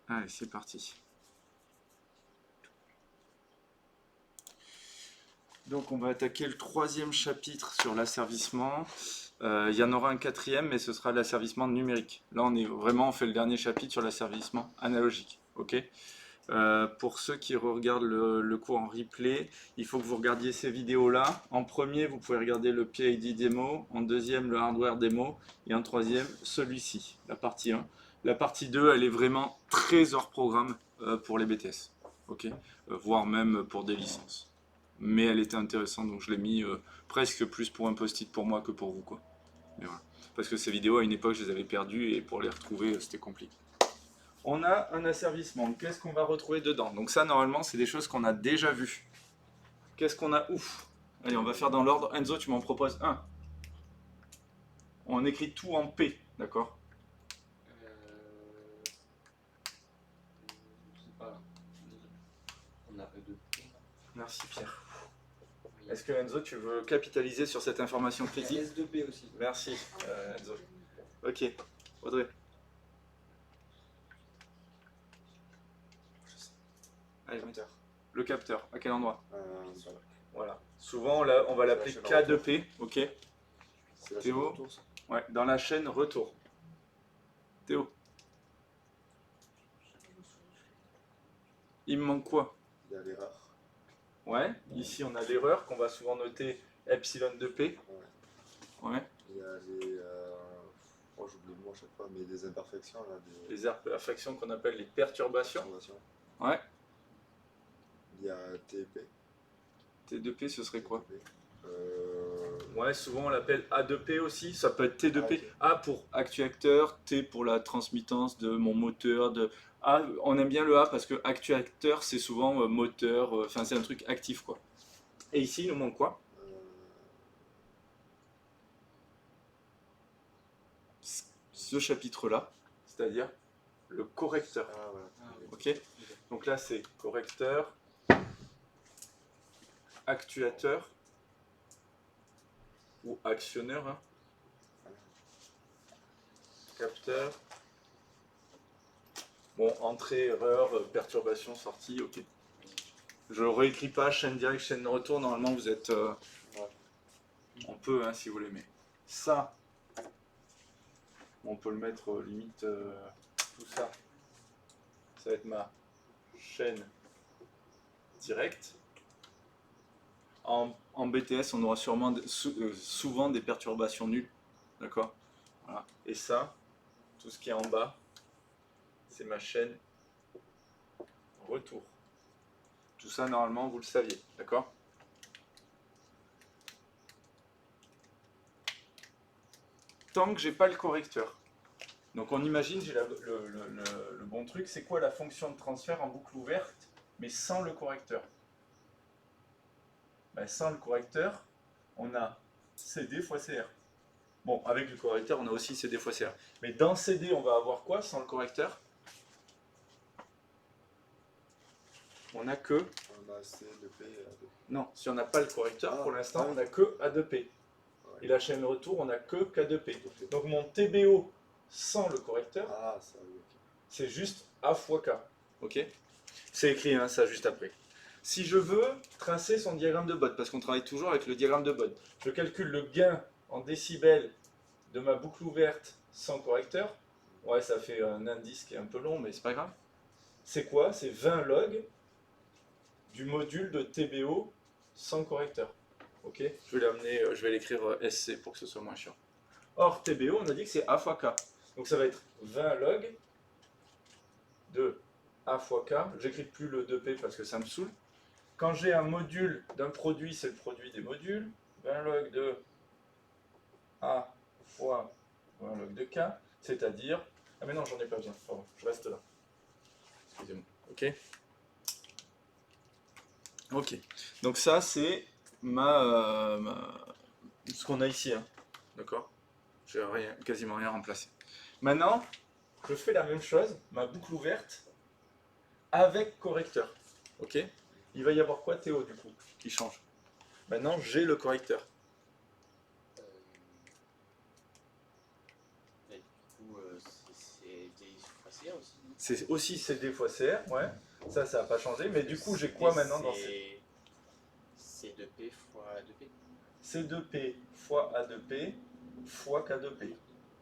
Allez, c'est parti. Donc on va attaquer le troisième chapitre sur l'asservissement. Il y en aura un quatrième, mais ce sera l'asservissement numérique. Là, on fait le dernier chapitre sur l'asservissement analogique. Ok. Pour ceux qui regardent le cours en replay, il faut que vous regardiez ces vidéos-là. En premier, vous pouvez regarder le PID démo. En deuxième, le hardware démo. Et en troisième, celui-ci, la partie 1. La partie 2, elle est vraiment très hors programme pour les BTS. Ok. Voire même pour des licences. Mais elle était intéressante, donc je l'ai mis presque plus pour un post-it pour moi que pour vous, quoi. Mais voilà. Parce que ces vidéos, à une époque, je les avais perdues et pour les retrouver, c'était compliqué. On a un asservissement. Qu'est-ce qu'on va retrouver dedans? Donc ça, normalement, c'est des choses qu'on a déjà vues. Qu'est-ce qu'on a? Ouf. Allez, on va faire dans l'ordre. Enzo, tu m'en proposes un. On écrit tout en P, d'accord? Je sais pas. On a E2. Merci Pierre. Est-ce que Enzo, tu veux capitaliser sur cette information critique? S2P aussi. Merci Enzo. Ok, Audrey. Allez, le capteur, à quel endroit? Voilà. Souvent, là, on va l'appeler K2P, ok? Théo? Ouais, dans la chaîne retour. Théo? Il me manque quoi? Il y a l'erreur. Ouais, ici on a l'erreur qu'on va souvent noter epsilon de P. Ouais. Il y a les. Oh, j'oublie le mot à chaque fois, mais des imperfections là. Les imperfections qu'on appelle les perturbations. Ouais. Il y a TP. T2P, ce serait quoi? TP. Ouais, souvent on l'appelle A2P aussi, ça peut être T2P. A pour actuateur, T pour la transmittance de mon moteur. A, on aime bien le A parce que actuateur c'est souvent moteur, enfin c'est un truc actif quoi. Et ici il nous manque quoi? Ce chapitre-là, c'est-à-dire le correcteur. Ah, voilà. Ok. Donc là c'est correcteur, actuateur ou actionneur, hein. Capteur. Bon, entrée, erreur, perturbation, sortie, ok. Je réécris pas chaîne directe, chaîne de retour. Normalement, vous êtes. On peut, hein, si vous l'aimez. Ça, on peut le mettre limite tout ça. Ça va être ma chaîne directe. En BTS, on aura sûrement souvent des perturbations nulles. D'accord? Voilà. Et ça, tout ce qui est en bas, c'est ma chaîne retour. Tout ça, normalement, vous le saviez. D'accord? Tant que j'ai pas le correcteur. Donc on imagine, j'ai le bon truc, c'est quoi la fonction de transfert en boucle ouverte, mais sans le correcteur? Ben, sans le correcteur, on a CD fois CR. Bon, avec le correcteur, on a aussi CD fois CR. Mais dans CD, on va avoir quoi sans le correcteur? On n'a que... On a C2P. Non, si on n'a pas le correcteur, Ah, pour l'instant, ah. on n'a que A2P. Et la chaîne retour, on n'a que K2P. Donc mon TBO sans le correcteur, Ah, ça, oui, ok. c'est juste A fois K. Ok? C'est écrit, hein, ça, juste après. Si je veux tracer son diagramme de Bode, parce qu'on travaille toujours avec le diagramme de Bode, je calcule le gain en décibels de ma boucle ouverte sans correcteur. Ouais, ça fait un indice qui est un peu long, mais c'est pas grave. C'est quoi? C'est 20 log du module de TBO sans correcteur. Ok? Je vais l'amener, je vais l'écrire SC pour que ce soit moins chiant. Or, TBO, on a dit que c'est A fois K. Donc ça va être 20 log de A fois K. J'écris plus le 2P parce que ça me saoule. Quand j'ai un module d'un produit, c'est le produit des modules. 20 log de A fois 20 log de K, c'est-à-dire... Ah mais non, j'en ai pas besoin, pardon, je reste là. Excusez-moi, ok? Ok, donc ça c'est ce qu'on a ici, hein. D'accord? Je n'ai quasiment rien remplacé. Maintenant, je fais la même chose, ma boucle ouverte, avec correcteur. Ok? Il va y avoir quoi, Théo, du coup, qui change? Maintenant, j'ai le correcteur. Et du coup, c'est DI fois CA aussi, non? C'est aussi CD fois CR, ouais. Ça n'a pas changé. Mais du coup, j'ai quoi maintenant dans C2P fois A2P. C2P fois A2P fois K2P.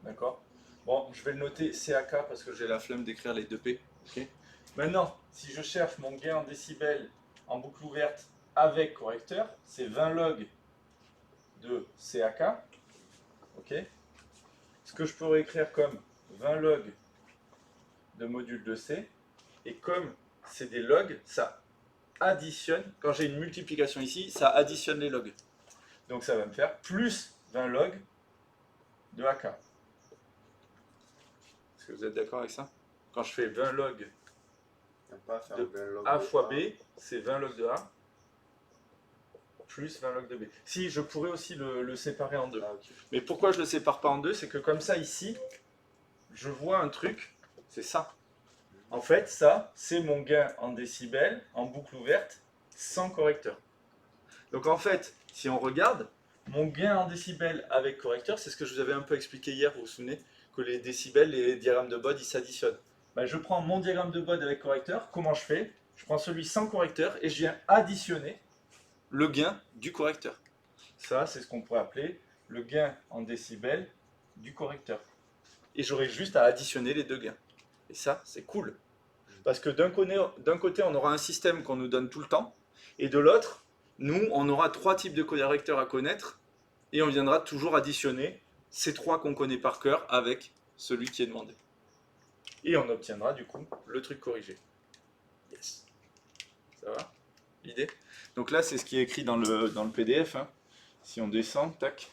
D'accord? Bon, je vais le noter CAK parce que j'ai la flemme d'écrire les 2P. Ok. Maintenant, si je cherche mon gain en décibels en boucle ouverte avec correcteur, c'est 20 log de CAK. Ok. Ce que je peux réécrire comme 20 log de module de C. Et comme c'est des logs, ça additionne. Quand j'ai une multiplication ici, ça additionne les logs. Donc ça va me faire plus 20 log de AK. Est-ce que vous êtes d'accord avec ça? Quand je fais 20 log Pas faire de 20 log A de fois A. B, c'est 20 log de A plus 20 log de B. Si, je pourrais aussi le séparer en deux. Ah, ok. Mais pourquoi je ne le sépare pas en deux? C'est que comme ça, ici, je vois un truc, c'est ça. En fait, ça, c'est mon gain en décibels, en boucle ouverte, sans correcteur. Donc en fait, si on regarde, mon gain en décibels avec correcteur, c'est ce que je vous avais un peu expliqué hier, vous vous souvenez, que les décibels, les diagrammes de Bode, ils s'additionnent. Ben, je prends mon diagramme de Bode avec correcteur, comment je fais? Je prends celui sans correcteur et je viens additionner le gain du correcteur. Ça, c'est ce qu'on pourrait appeler le gain en décibels du correcteur. Et j'aurai juste à additionner les deux gains. Et ça, c'est cool. Parce que d'un côté, on aura un système qu'on nous donne tout le temps, et de l'autre, nous, on aura trois types de correcteurs à connaître, et on viendra toujours additionner ces trois qu'on connaît par cœur avec celui qui est demandé. Et on obtiendra du coup le truc corrigé. Yes. Ça va? L'idée? Donc là, c'est ce qui est écrit dans le PDF. Hein. Si on descend, tac.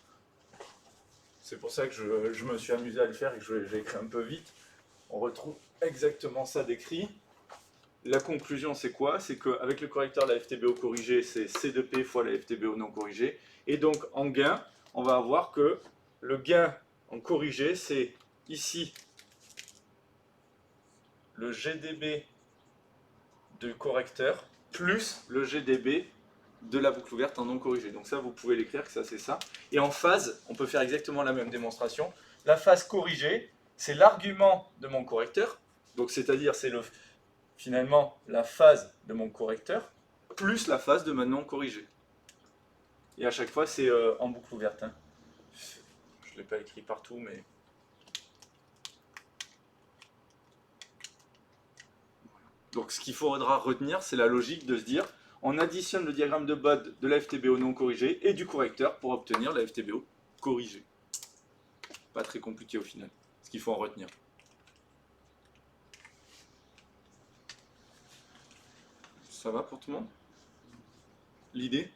C'est pour ça que je me suis amusé à le faire et que j'ai écrit un peu vite. On retrouve exactement ça décrit. La conclusion, c'est quoi? C'est qu'avec le correcteur, la FTBO corrigée, c'est C2P fois la FTBO non corrigée. Et donc, en gain, on va avoir que le gain en corrigé, c'est ici le GDB de correcteur plus le GDB de la boucle ouverte en non corrigé. Donc ça, vous pouvez l'écrire, que ça, c'est ça. Et en phase, on peut faire exactement la même démonstration. La phase corrigée, c'est l'argument de mon correcteur. Donc, c'est-à-dire, c'est finalement la phase de mon correcteur plus la phase de ma non corrigée. Et à chaque fois, c'est en boucle ouverte. Hein. Je ne l'ai pas écrit partout, mais... Donc ce qu'il faudra retenir, c'est la logique de se dire, on additionne le diagramme de Bode de la FTBO non corrigée et du correcteur pour obtenir la FTBO corrigée. Pas très compliqué au final, ce qu'il faut en retenir. Ça va pour tout le monde? L'idée?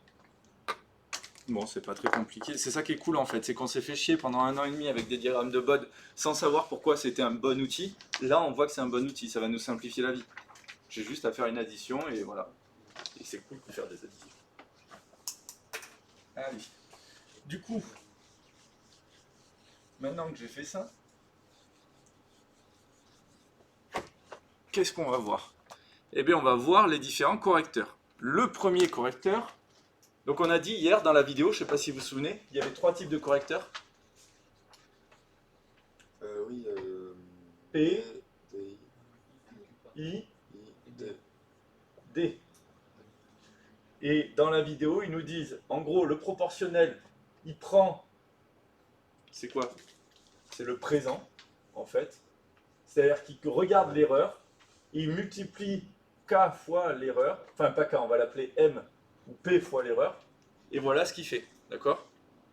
Bon, c'est pas très compliqué. C'est ça qui est cool en fait, c'est qu'on s'est fait chier pendant 1 an et demi avec des diagrammes de Bode sans savoir pourquoi c'était un bon outil. Là, on voit que c'est un bon outil, ça va nous simplifier la vie. J'ai juste à faire une addition et voilà. Et c'est cool de faire des additions. Allez. Du coup, maintenant que j'ai fait ça, qu'est-ce qu'on va voir? Eh bien, on va voir les différents correcteurs. Le premier correcteur, donc on a dit hier dans la vidéo, je ne sais pas si vous vous souvenez, il y avait 3 types de correcteurs. Oui. P, D, I, D. D. Et dans la vidéo, ils nous disent, en gros, le proportionnel, il prend, c'est quoi? C'est le présent, en fait. C'est-à-dire qu'il regarde l'erreur, il multiplie K fois l'erreur, enfin pas K, on va l'appeler M, ou P fois l'erreur, et voilà ce qu'il fait, d'accord?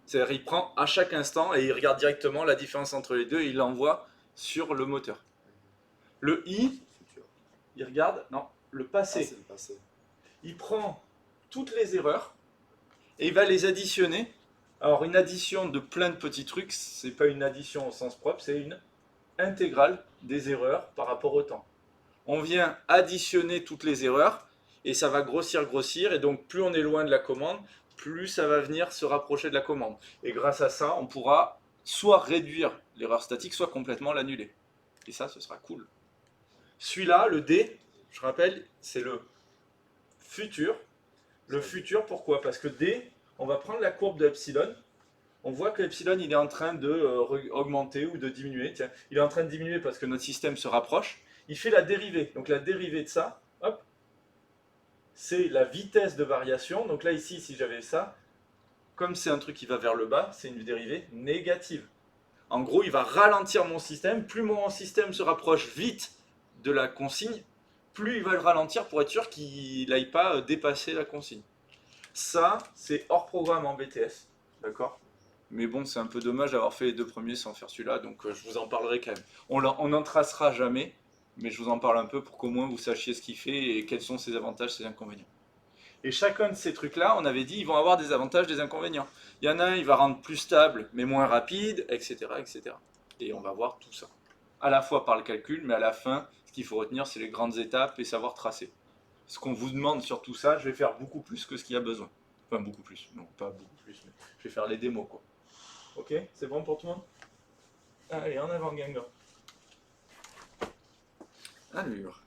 C'est-à-dire qu'il prend à chaque instant et il regarde directement la différence entre les deux et il l'envoie sur le moteur. Le I, il regarde, non, le passé. Ah, c'est le passé. Il prend toutes les erreurs et il va les additionner. Alors une addition de plein de petits trucs, c'est pas une addition au sens propre, c'est une intégrale des erreurs par rapport au temps. On vient additionner toutes les erreurs et ça va grossir et donc plus on est loin de la commande, plus ça va venir se rapprocher de la commande. Et grâce à ça, on pourra soit réduire l'erreur statique, soit complètement l'annuler. Et ça, ce sera cool. Celui-là, le D, je rappelle, c'est le futur. Le futur, pourquoi? Parce que D, on va prendre la courbe de epsilon. On voit que l'epsilon, il est en train de augmenter ou de diminuer. Tiens, il est en train de diminuer parce que notre système se rapproche. il fait la dérivée. Donc la dérivée de ça, hop, c'est la vitesse de variation. Donc là, ici, si j'avais ça, comme c'est un truc qui va vers le bas, c'est une dérivée négative. En gros, il va ralentir mon système. Plus mon système se rapproche vite de la consigne, plus il va le ralentir pour être sûr qu'il n'aille pas dépasser la consigne. Ça, c'est hors programme en BTS. D'accord? Mais bon, c'est un peu dommage d'avoir fait les deux premiers sans faire celui-là, donc je vous en parlerai quand même. On n'en tracera jamais, mais je vous en parle un peu pour qu'au moins vous sachiez ce qu'il fait et quels sont ses avantages, ses inconvénients. Et chacun de ces trucs-là, on avait dit, ils vont avoir des avantages, des inconvénients. Il y en a un, il va rendre plus stable, mais moins rapide, etc., etc. Et on va voir tout ça. À la fois par le calcul, mais à la fin, ce qu'il faut retenir, c'est les grandes étapes et savoir tracer. Ce qu'on vous demande sur tout ça, je vais faire beaucoup plus que ce qu'il y a besoin. Enfin, beaucoup plus. Non, pas beaucoup plus, mais je vais faire les démos, quoi. Ok? C'est bon pour tout le monde? Allez, en avant, gang. Allure.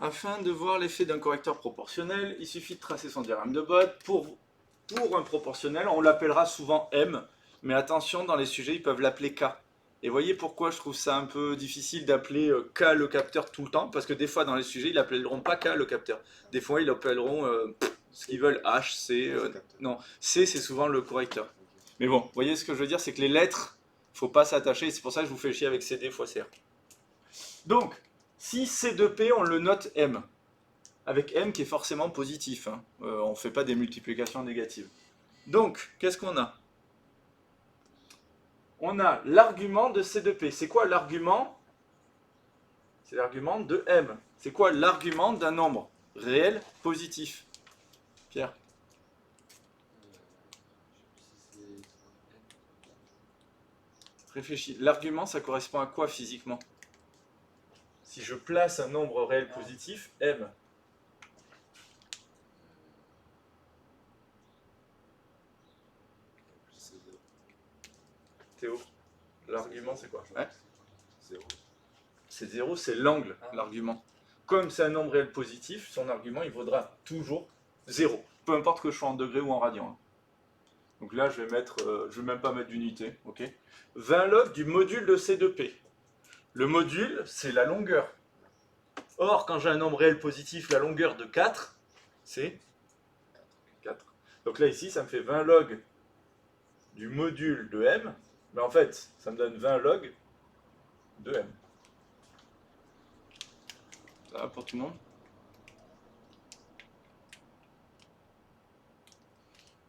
Afin de voir l'effet d'un correcteur proportionnel, il suffit de tracer son diagramme de Bode. Pour un proportionnel, on l'appellera souvent M, mais attention, dans les sujets, ils peuvent l'appeler K. Et voyez pourquoi je trouve ça un peu difficile d'appeler K le capteur tout le temps, parce que des fois, dans les sujets, ils l'appelleront pas K le capteur. Des fois, ils l'appelleront ce qu'ils veulent, H, C. Non, C, c'est souvent le correcteur. Mais bon, vous voyez ce que je veux dire, c'est que les lettres, il ne faut pas s'attacher, c'est pour ça que je vous fais chier avec CD fois CR. Donc, si C2P, on le note M, avec M qui est forcément positif, hein. On ne fait pas des multiplications négatives. Donc, qu'est-ce qu'on a? On a l'argument de C2P. C'est quoi l'argument? C'est l'argument de M. C'est quoi l'argument d'un nombre réel positif? Pierre? Réfléchis. L'argument, ça correspond à quoi physiquement? Si je place un nombre réel positif, M. Théo, l'argument c'est quoi? Ouais. 0. C'est 0, c'est l'angle, l'argument. Comme c'est un nombre réel positif, son argument il vaudra toujours 0. Peu importe que je sois en degrés ou en radians. Donc là je vais mettre, je vais même pas mettre d'unité, ok? 20 log du module de C2P. Le module, c'est la longueur. Or, quand j'ai un nombre réel positif, la longueur de 4, c'est 4. Donc là ici, ça me fait 20 log du module de M. Mais en fait, ça me donne 20 log de M. Ça va pour tout le monde?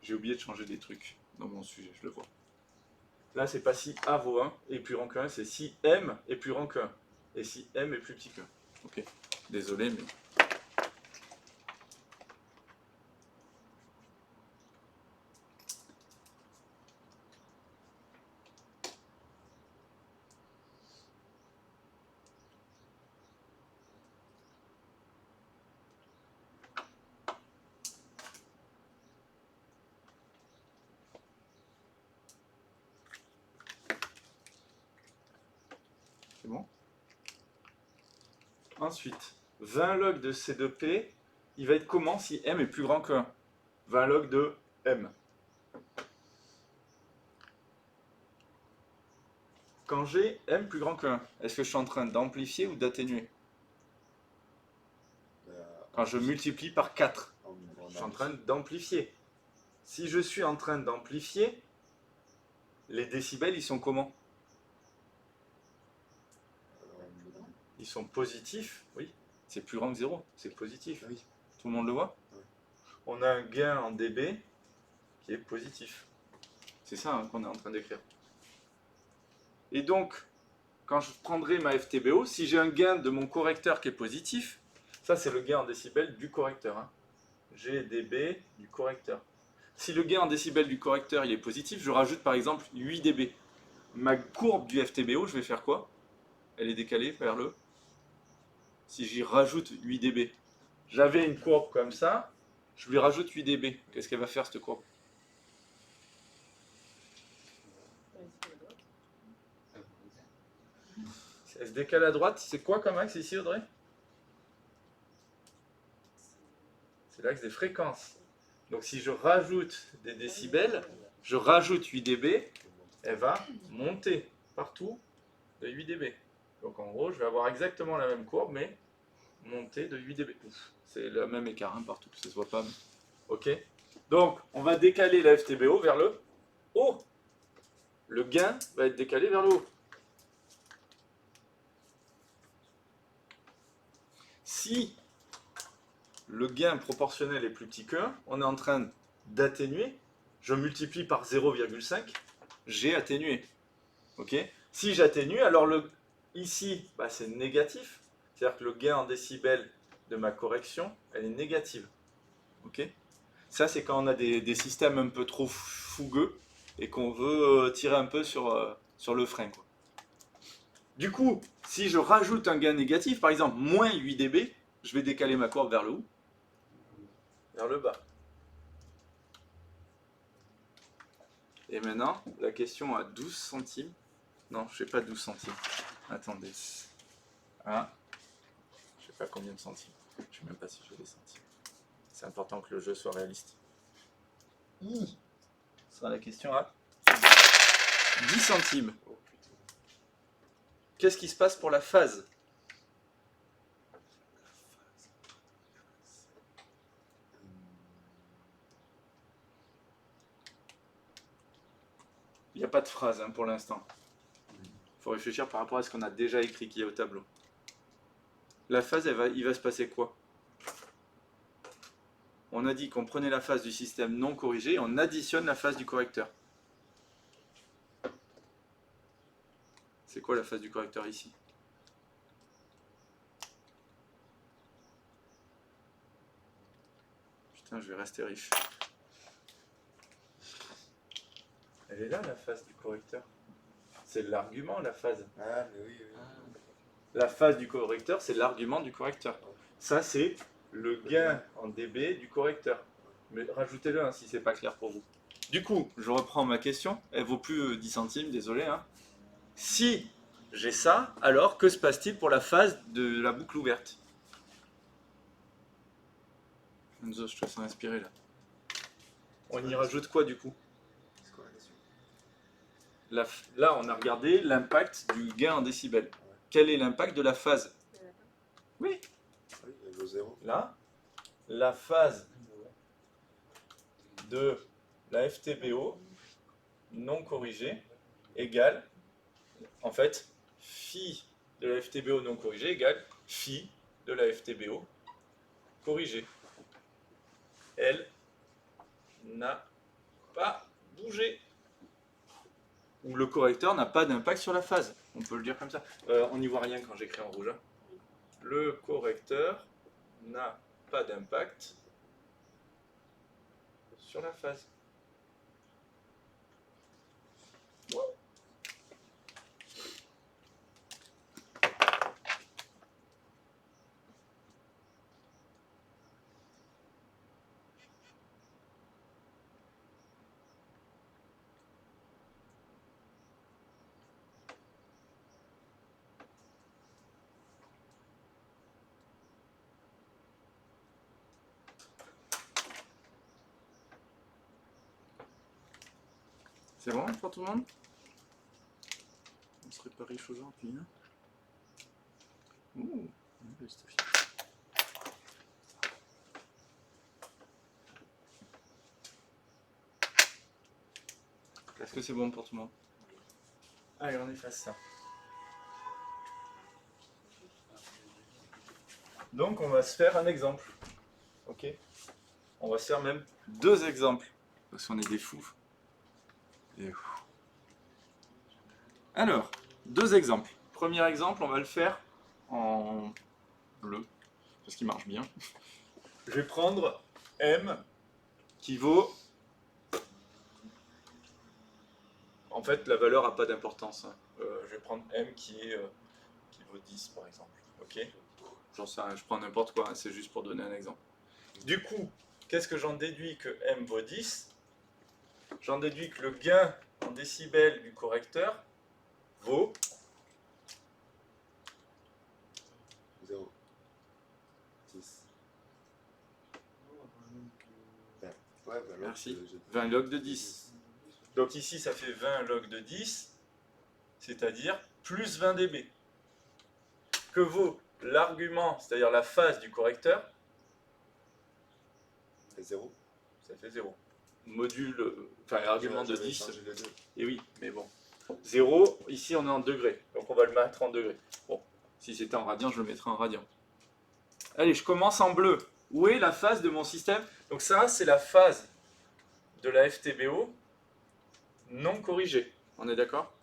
J'ai oublié de changer des trucs dans mon sujet, je le vois. Là, c'est pas si A vaut 1 et plus grand que 1, c'est si M est plus grand que 1. Et si M est plus petit que 1. Ok, désolé, mais... C'est bon? Ensuite, 20 log de C2P, il va être comment si M est plus grand que 1? 20 log de M. Quand j'ai M plus grand que 1, est-ce que je suis en train d'amplifier ou d'atténuer? Quand je multiplie par 4, je suis en train d'amplifier. Si je suis en train d'amplifier, les décibels, ils sont comment? Ils sont positifs, oui. C'est plus grand que 0, c'est positif. Oui. Tout le monde le voit? Oui. On a un gain en dB qui est positif. C'est ça hein, qu'on est en train d'écrire. Et donc, quand je prendrai ma FTBO, si j'ai un gain de mon correcteur qui est positif, ça c'est le gain en décibels du correcteur. Hein. G dB du correcteur. Si le gain en décibels du correcteur il est positif, je rajoute par exemple 8 dB. Ma courbe du FTBO, je vais faire quoi? Elle est décalée vers le... Si j'y rajoute 8 dB. J'avais une courbe comme ça, je lui rajoute 8 dB. Qu'est-ce qu'elle va faire cette courbe? Elle se décale à droite. C'est quoi comme axe ici, Audrey? C'est l'axe des fréquences. Donc si je rajoute des décibels, je rajoute 8 dB, elle va monter partout de 8 dB. Donc en gros, je vais avoir exactement la même courbe, mais montée de 8 dB. C'est le même écart hein, partout, ça se voit pas. Mais... Ok. Donc, on va décaler la FTBO vers le haut. Le gain va être décalé vers le haut. Si le gain proportionnel est plus petit que 1, on est en train d'atténuer. Je multiplie par 0,5, j'ai atténué. Ok. Si j'atténue, alors ici, bah, c'est négatif. C'est-à-dire que le gain en décibels de ma correction, elle est négative. Ok. Ça, c'est quand on a des systèmes un peu trop fougueux et qu'on veut tirer un peu sur le frein, quoi. Du coup, si je rajoute un gain négatif, par exemple moins 8 dB, je vais décaler ma courbe vers le haut, vers le bas. Et maintenant, la question à 12 centimes. Non, je ne sais pas 12 centimes. Attendez. Ah, je ne sais pas combien de centimes. Je ne sais même pas si j'ai des centimes. C'est important que le jeu soit réaliste. Ce sera la question à 10 centimes. Qu'est-ce qui se passe pour la phase? Il n'y a pas de phrase hein, pour l'instant. Il faut réfléchir par rapport à ce qu'on a déjà écrit qui est au tableau. La phase, il va se passer quoi? On a dit qu'on prenait la phase du système non corrigé et on additionne la phase du correcteur. C'est quoi la phase du correcteur ici? Putain, je vais rester riche. Elle est là, la phase du correcteur. C'est l'argument, la phase. Ah, mais oui, oui. La phase du correcteur, c'est l'argument du correcteur. Ça, c'est le gain en dB du correcteur. Mais rajoutez-le hein, si c'est pas clair pour vous. Du coup, je reprends ma question. Elle vaut plus 10 centimes, désolé. Hein. Si j'ai ça, alors que se passe-t-il pour la phase de la boucle ouverte? Enzo, je te laisse inspirer là. On y rajoute quoi du coup? C'est quoi la question? Là, on a regardé l'impact du gain en décibels. Quel est l'impact de la phase? Oui. Oui, il vaut 0. Là, la phase de la FTBO non corrigée égale, en fait, phi de la FTBO non corrigée égale phi de la FTBO corrigée. Elle n'a pas bougé. Ou le correcteur n'a pas d'impact sur la phase. On peut le dire comme ça. On n'y voit rien quand j'écris en rouge. Hein. Le correcteur n'a pas d'impact sur la phase. C'est bon pour tout le monde? On serait pas riche aujourd'hui. Hein. Ouh, est-ce que c'est bon pour tout le monde? Allez, on efface ça. Donc, on va se faire un exemple. Ok? On va se faire même 2 exemples. Parce qu'on est des fous. Alors, 2 exemples. Premier exemple, on va le faire en bleu. Parce qu'il marche bien. Je vais prendre M qui vaut... En fait, la valeur n'a pas d'importance. Hein. Je vais prendre M qui vaut 10 par exemple. Ok? J'en sais rien, je prends n'importe quoi, hein, c'est juste pour donner un exemple. Du coup, qu'est-ce que j'en déduis que M vaut 10? J'en déduis que le gain en décibels du correcteur vaut 0. 10. Ouais, bah, merci. 20 log de 10. Donc ici, ça fait 20 log de 10, c'est-à-dire plus 20 dB. Que vaut l'argument, c'est-à-dire la phase du correcteur? C'est 0. Ça fait 0. Module, enfin argument de 10. Changer les deux. Et oui, mais bon. 0, ici on est en degrés, donc on va le mettre en degrés. Bon, si c'était en radian, je le mettrais en radian. Allez, je commence en bleu. Où est la phase de mon système? Donc ça, c'est la phase de la FTBO non corrigée. On est d'accord?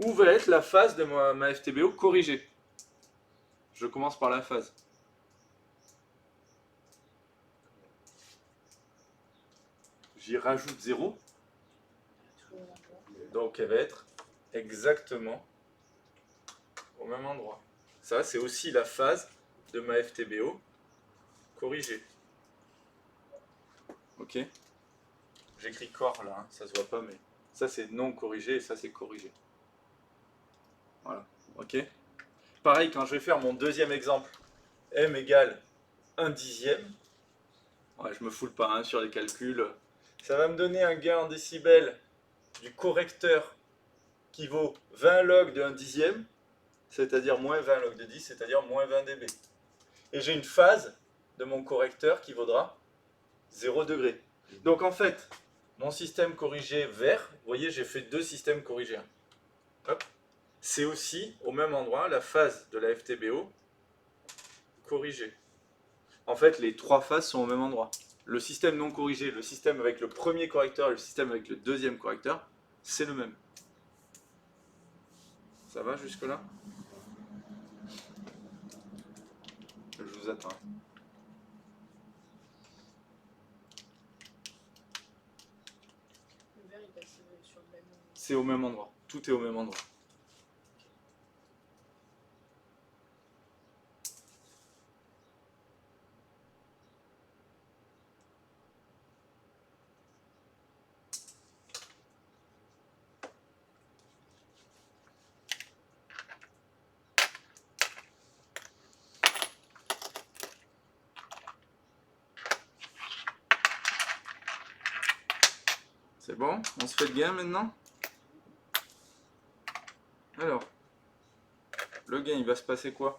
Où va être la phase de ma FTBO corrigée? Je commence par la phase. J'y rajoute 0. Donc elle va être exactement au même endroit. Ça, c'est aussi la phase de ma FTBO corrigée. Ok? J'écris corps là, hein, ça se voit pas, mais ça c'est non corrigé et ça c'est corrigé. Voilà. Ok? Pareil, quand je vais faire mon deuxième exemple, m égale 1/10, ouais, je me foule pas hein, sur les calculs, ça va me donner un gain en décibels du correcteur qui vaut 20 log de 1/10, c'est-à-dire moins 20 log de 10, c'est-à-dire moins 20 dB. Et j'ai une phase de mon correcteur qui vaudra 0 degré. Donc en fait, mon système corrigé vert, vous voyez, j'ai fait deux systèmes corrigés. Hop. C'est aussi au même endroit la phase de la FTBO corrigée. En fait, les trois phases sont au même endroit. Le système non corrigé, le système avec le premier correcteur et le système avec le deuxième correcteur, c'est le même. Ça va jusque-là? Je vous attends. Le vert, il passe sur le même. C'est au même endroit. Tout est au même endroit. C'est bon? On se fait le gain maintenant? Alors, le gain, il va se passer quoi?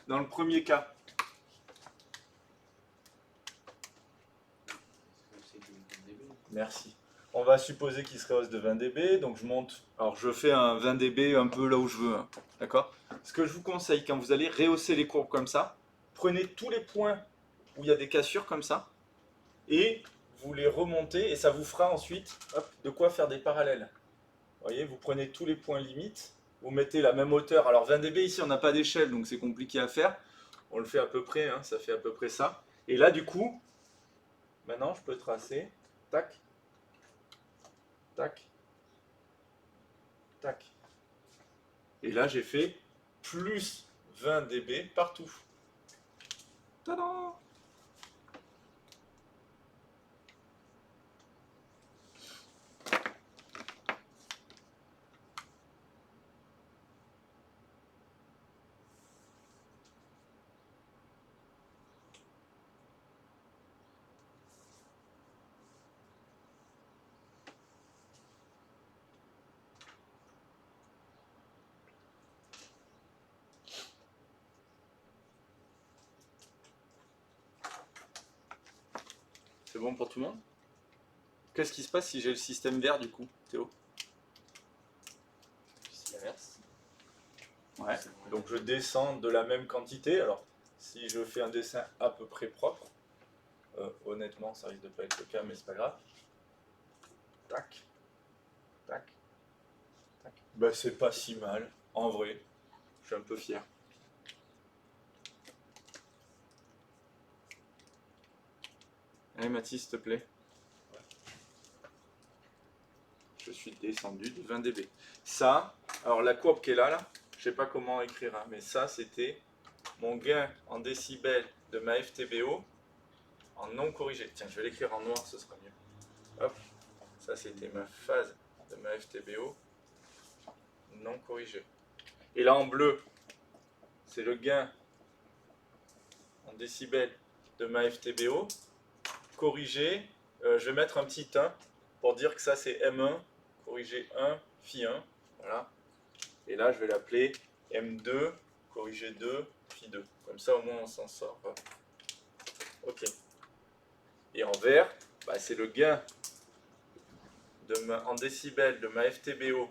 Dans le premier cas, merci. On va supposer qu'il serait hausse de 20 dB, donc je monte. Alors je fais un 20 dB un peu là où je veux, hein, d'accord? Ce que je vous conseille, quand vous allez rehausser les courbes comme ça, prenez tous les points où il y a des cassures comme ça, et vous les remontez, et ça vous fera ensuite hop, de quoi faire des parallèles. Vous voyez, vous prenez tous les points limites, vous mettez la même hauteur. Alors 20 dB ici, on n'a pas d'échelle, donc c'est compliqué à faire. On le fait à peu près, hein, ça fait à peu près ça. Et là, du coup, maintenant, je peux tracer, tac, tac, tac. Et là, j'ai fait plus 20 dB partout. Tadam! C'est bon pour tout le monde? Qu'est-ce qui se passe si j'ai le système vert du coup, Théo? C'est l'inverse. Ouais, donc je descends de la même quantité. Alors, si je fais un dessin à peu près propre, honnêtement, ça risque de pas être le cas, mais c'est pas grave. Tac, tac, tac. Ben, c'est pas si mal, en vrai. Je suis un peu fier. Allez, Mathis, s'il te plaît. Je suis descendu de 20 dB. Ça, alors la courbe qui est là, je sais pas comment écrire, hein, mais ça, c'était mon gain en décibels de ma FTBO en non corrigé. Tiens, je vais l'écrire en noir, ce sera mieux. Hop, ça c'était ma phase de ma FTBO non corrigée. Et là en bleu, c'est le gain en décibels de ma FTBO corrigé. Je vais mettre un petit 1 pour dire que ça c'est M1, corrigé 1, phi1, voilà. Et là, je vais l'appeler M2, corrigé 2, phi2. Comme ça, au moins, on s'en sort. Ok. Et en vert, bah, c'est le gain en décibels de ma FTBO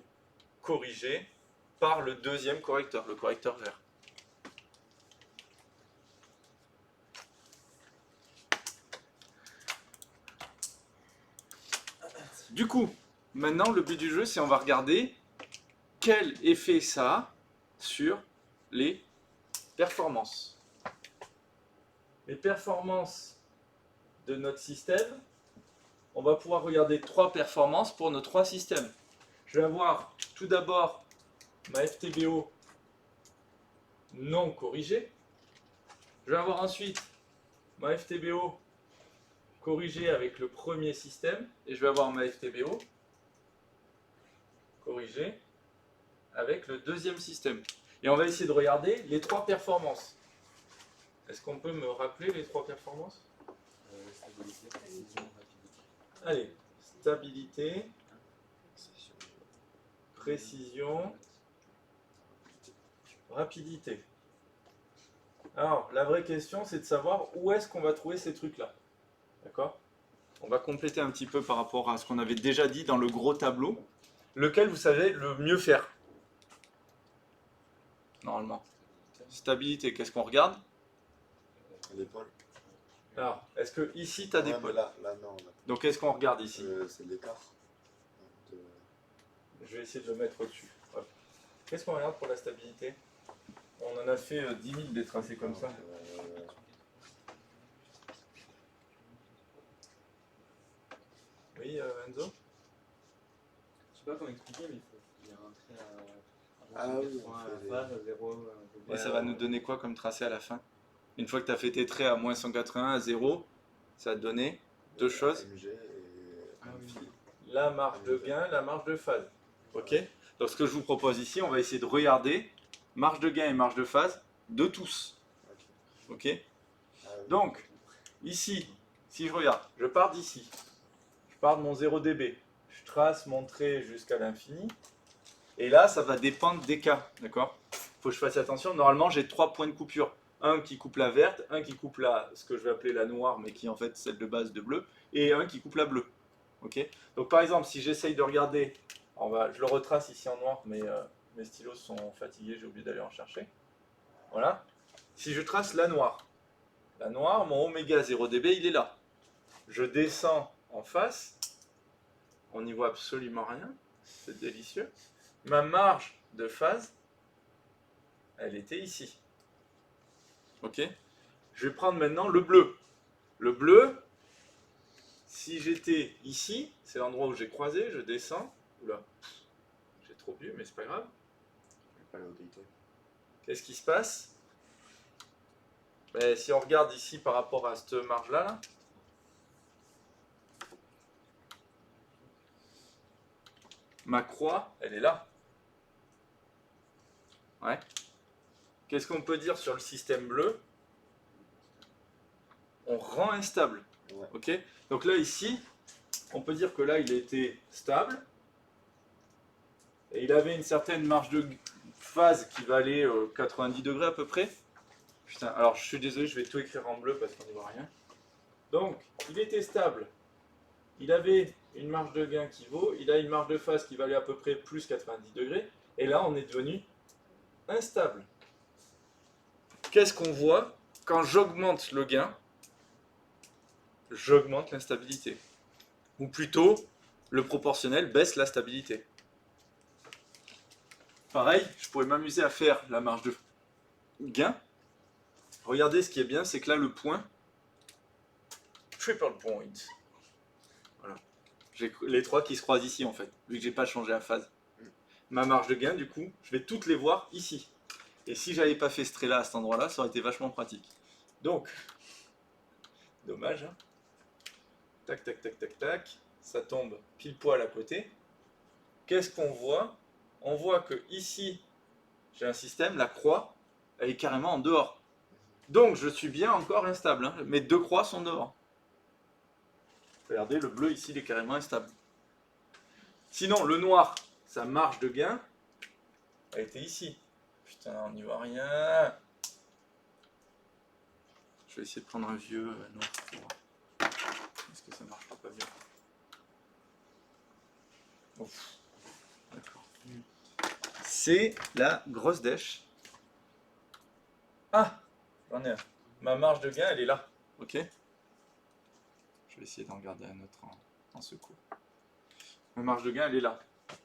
corrigé par le deuxième correcteur, le correcteur vert. Du coup, maintenant, le but du jeu, c'est on va regarder quel effet ça a sur les performances. Les performances de notre système, on va pouvoir regarder 3 performances pour nos 3 systèmes. Je vais avoir tout d'abord ma FTBO non corrigée. Je vais avoir ensuite ma FTBO corrigée avec le premier système. Et je vais avoir ma FTBO corrigée avec le deuxième système. Et on va essayer de regarder les 3 performances. Est-ce qu'on peut me rappeler les 3 performances? Stabilité, précision, rapidité. Allez, stabilité, précision, rapidité. Alors, la vraie question, c'est de savoir où est-ce qu'on va trouver ces trucs-là. D'accord? On va compléter un petit peu par rapport à ce qu'on avait déjà dit dans le gros tableau. Lequel vous savez le mieux faire? Normalement. Stabilité, qu'est-ce qu'on regarde? L'épaule. Alors, est-ce que ici, tu as des Ouais, mais pôles? là, non. Là, Donc, qu'est-ce qu'on regarde ici? c'est l'écart. De- Je vais essayer de le mettre au-dessus. Hop. Qu'est-ce qu'on regarde pour la stabilité? On en a fait 10 000 des tracés comme ça. Oui, Enzo? Je sais pas comment expliquer, mais il y a un trait à Ah oui, point on à fait la phase, à 0. Et ça va nous donner quoi comme tracé à la fin? Une fois que tu as fait tes traits à moins 180, à 0, ça va te donner 2 choses. MG et Ah oui. phi. La marge de gain, la marge de phase. Ok? Donc ce que je vous propose ici, on va essayer de regarder marge de gain et marge de phase de tous. Ok. Ok? Ah oui. Donc, ici, si je regarde, je pars d'ici. Je pars de mon 0 dB. Je trace mon trait jusqu'à l'infini. Et là, ça va dépendre des cas. D'accord? Il faut que je fasse attention. Normalement, j'ai 3 points de coupure. Un qui coupe la verte, un qui coupe ce que je vais appeler la noire, mais qui est en fait celle de base de bleu, et un qui coupe la bleue. Ok? Donc par exemple, si j'essaye de regarder, je le retrace ici en noir, mais mes stylos sont fatigués, j'ai oublié d'aller en chercher. Voilà. Si je trace la noire, mon oméga 0 dB, il est là. Je descends en face, on n'y voit absolument rien, c'est délicieux. Ma marge de phase, elle était ici. Ok? Je vais prendre maintenant le bleu. Le bleu, si j'étais ici, c'est l'endroit où j'ai croisé, je descends. Oula, j'ai trop bu, mais c'est pas grave. Pas la hautalité. Qu'est-ce qui se passe? Ben, si on regarde ici par rapport à cette marge-là, là, ma croix, elle est là. Ouais. Qu'est-ce qu'on peut dire sur le système bleu? On rend instable. Ouais. Ok? Donc là, ici, on peut dire que là, il était stable. Et il avait une certaine marge de phase qui valait 90 degrés à peu près. Putain, alors je suis désolé, je vais tout écrire en bleu parce qu'on n'y voit rien. Donc, il était stable. Il avait une marge de gain qui vaut, il a une marge de phase qui valait à peu près plus 90 degrés. Et là, on est devenu instable. Qu'est-ce qu'on voit? Quand j'augmente le gain, j'augmente l'instabilité. Ou plutôt, le proportionnel baisse la stabilité. Pareil, je pourrais m'amuser à faire la marge de gain. Regardez, ce qui est bien, c'est que là, le point, triple point. Voilà. J'ai les 3 qui se croisent ici, en fait, vu que j'ai pas changé la phase. Ma marge de gain, du coup, je vais toutes les voir ici. Et si j'avais pas fait ce trait-là à cet endroit-là, ça aurait été vachement pratique. Donc, dommage, hein. Tac, tac, tac, tac, tac. Ça tombe pile poil à côté. Qu'est-ce qu'on voit? On voit que ici, j'ai un système, la croix, elle est carrément en dehors. Donc, je suis bien encore instable. Hein. Mes 2 croix sont dehors. Regardez, le bleu ici, il est carrément instable. Sinon, le noir, sa marge de gain, elle était ici. Putain, on n'y voit rien. Je vais essayer de prendre un vieux noir pour voir. Est-ce que ça marche pas bien? Ouf. D'accord. C'est la grosse dèche. Ah, j'en ai un. Ma marge de gain, elle est là. Ok. Je vais essayer d'en garder un autre en secours. Ma marge de gain, elle est là.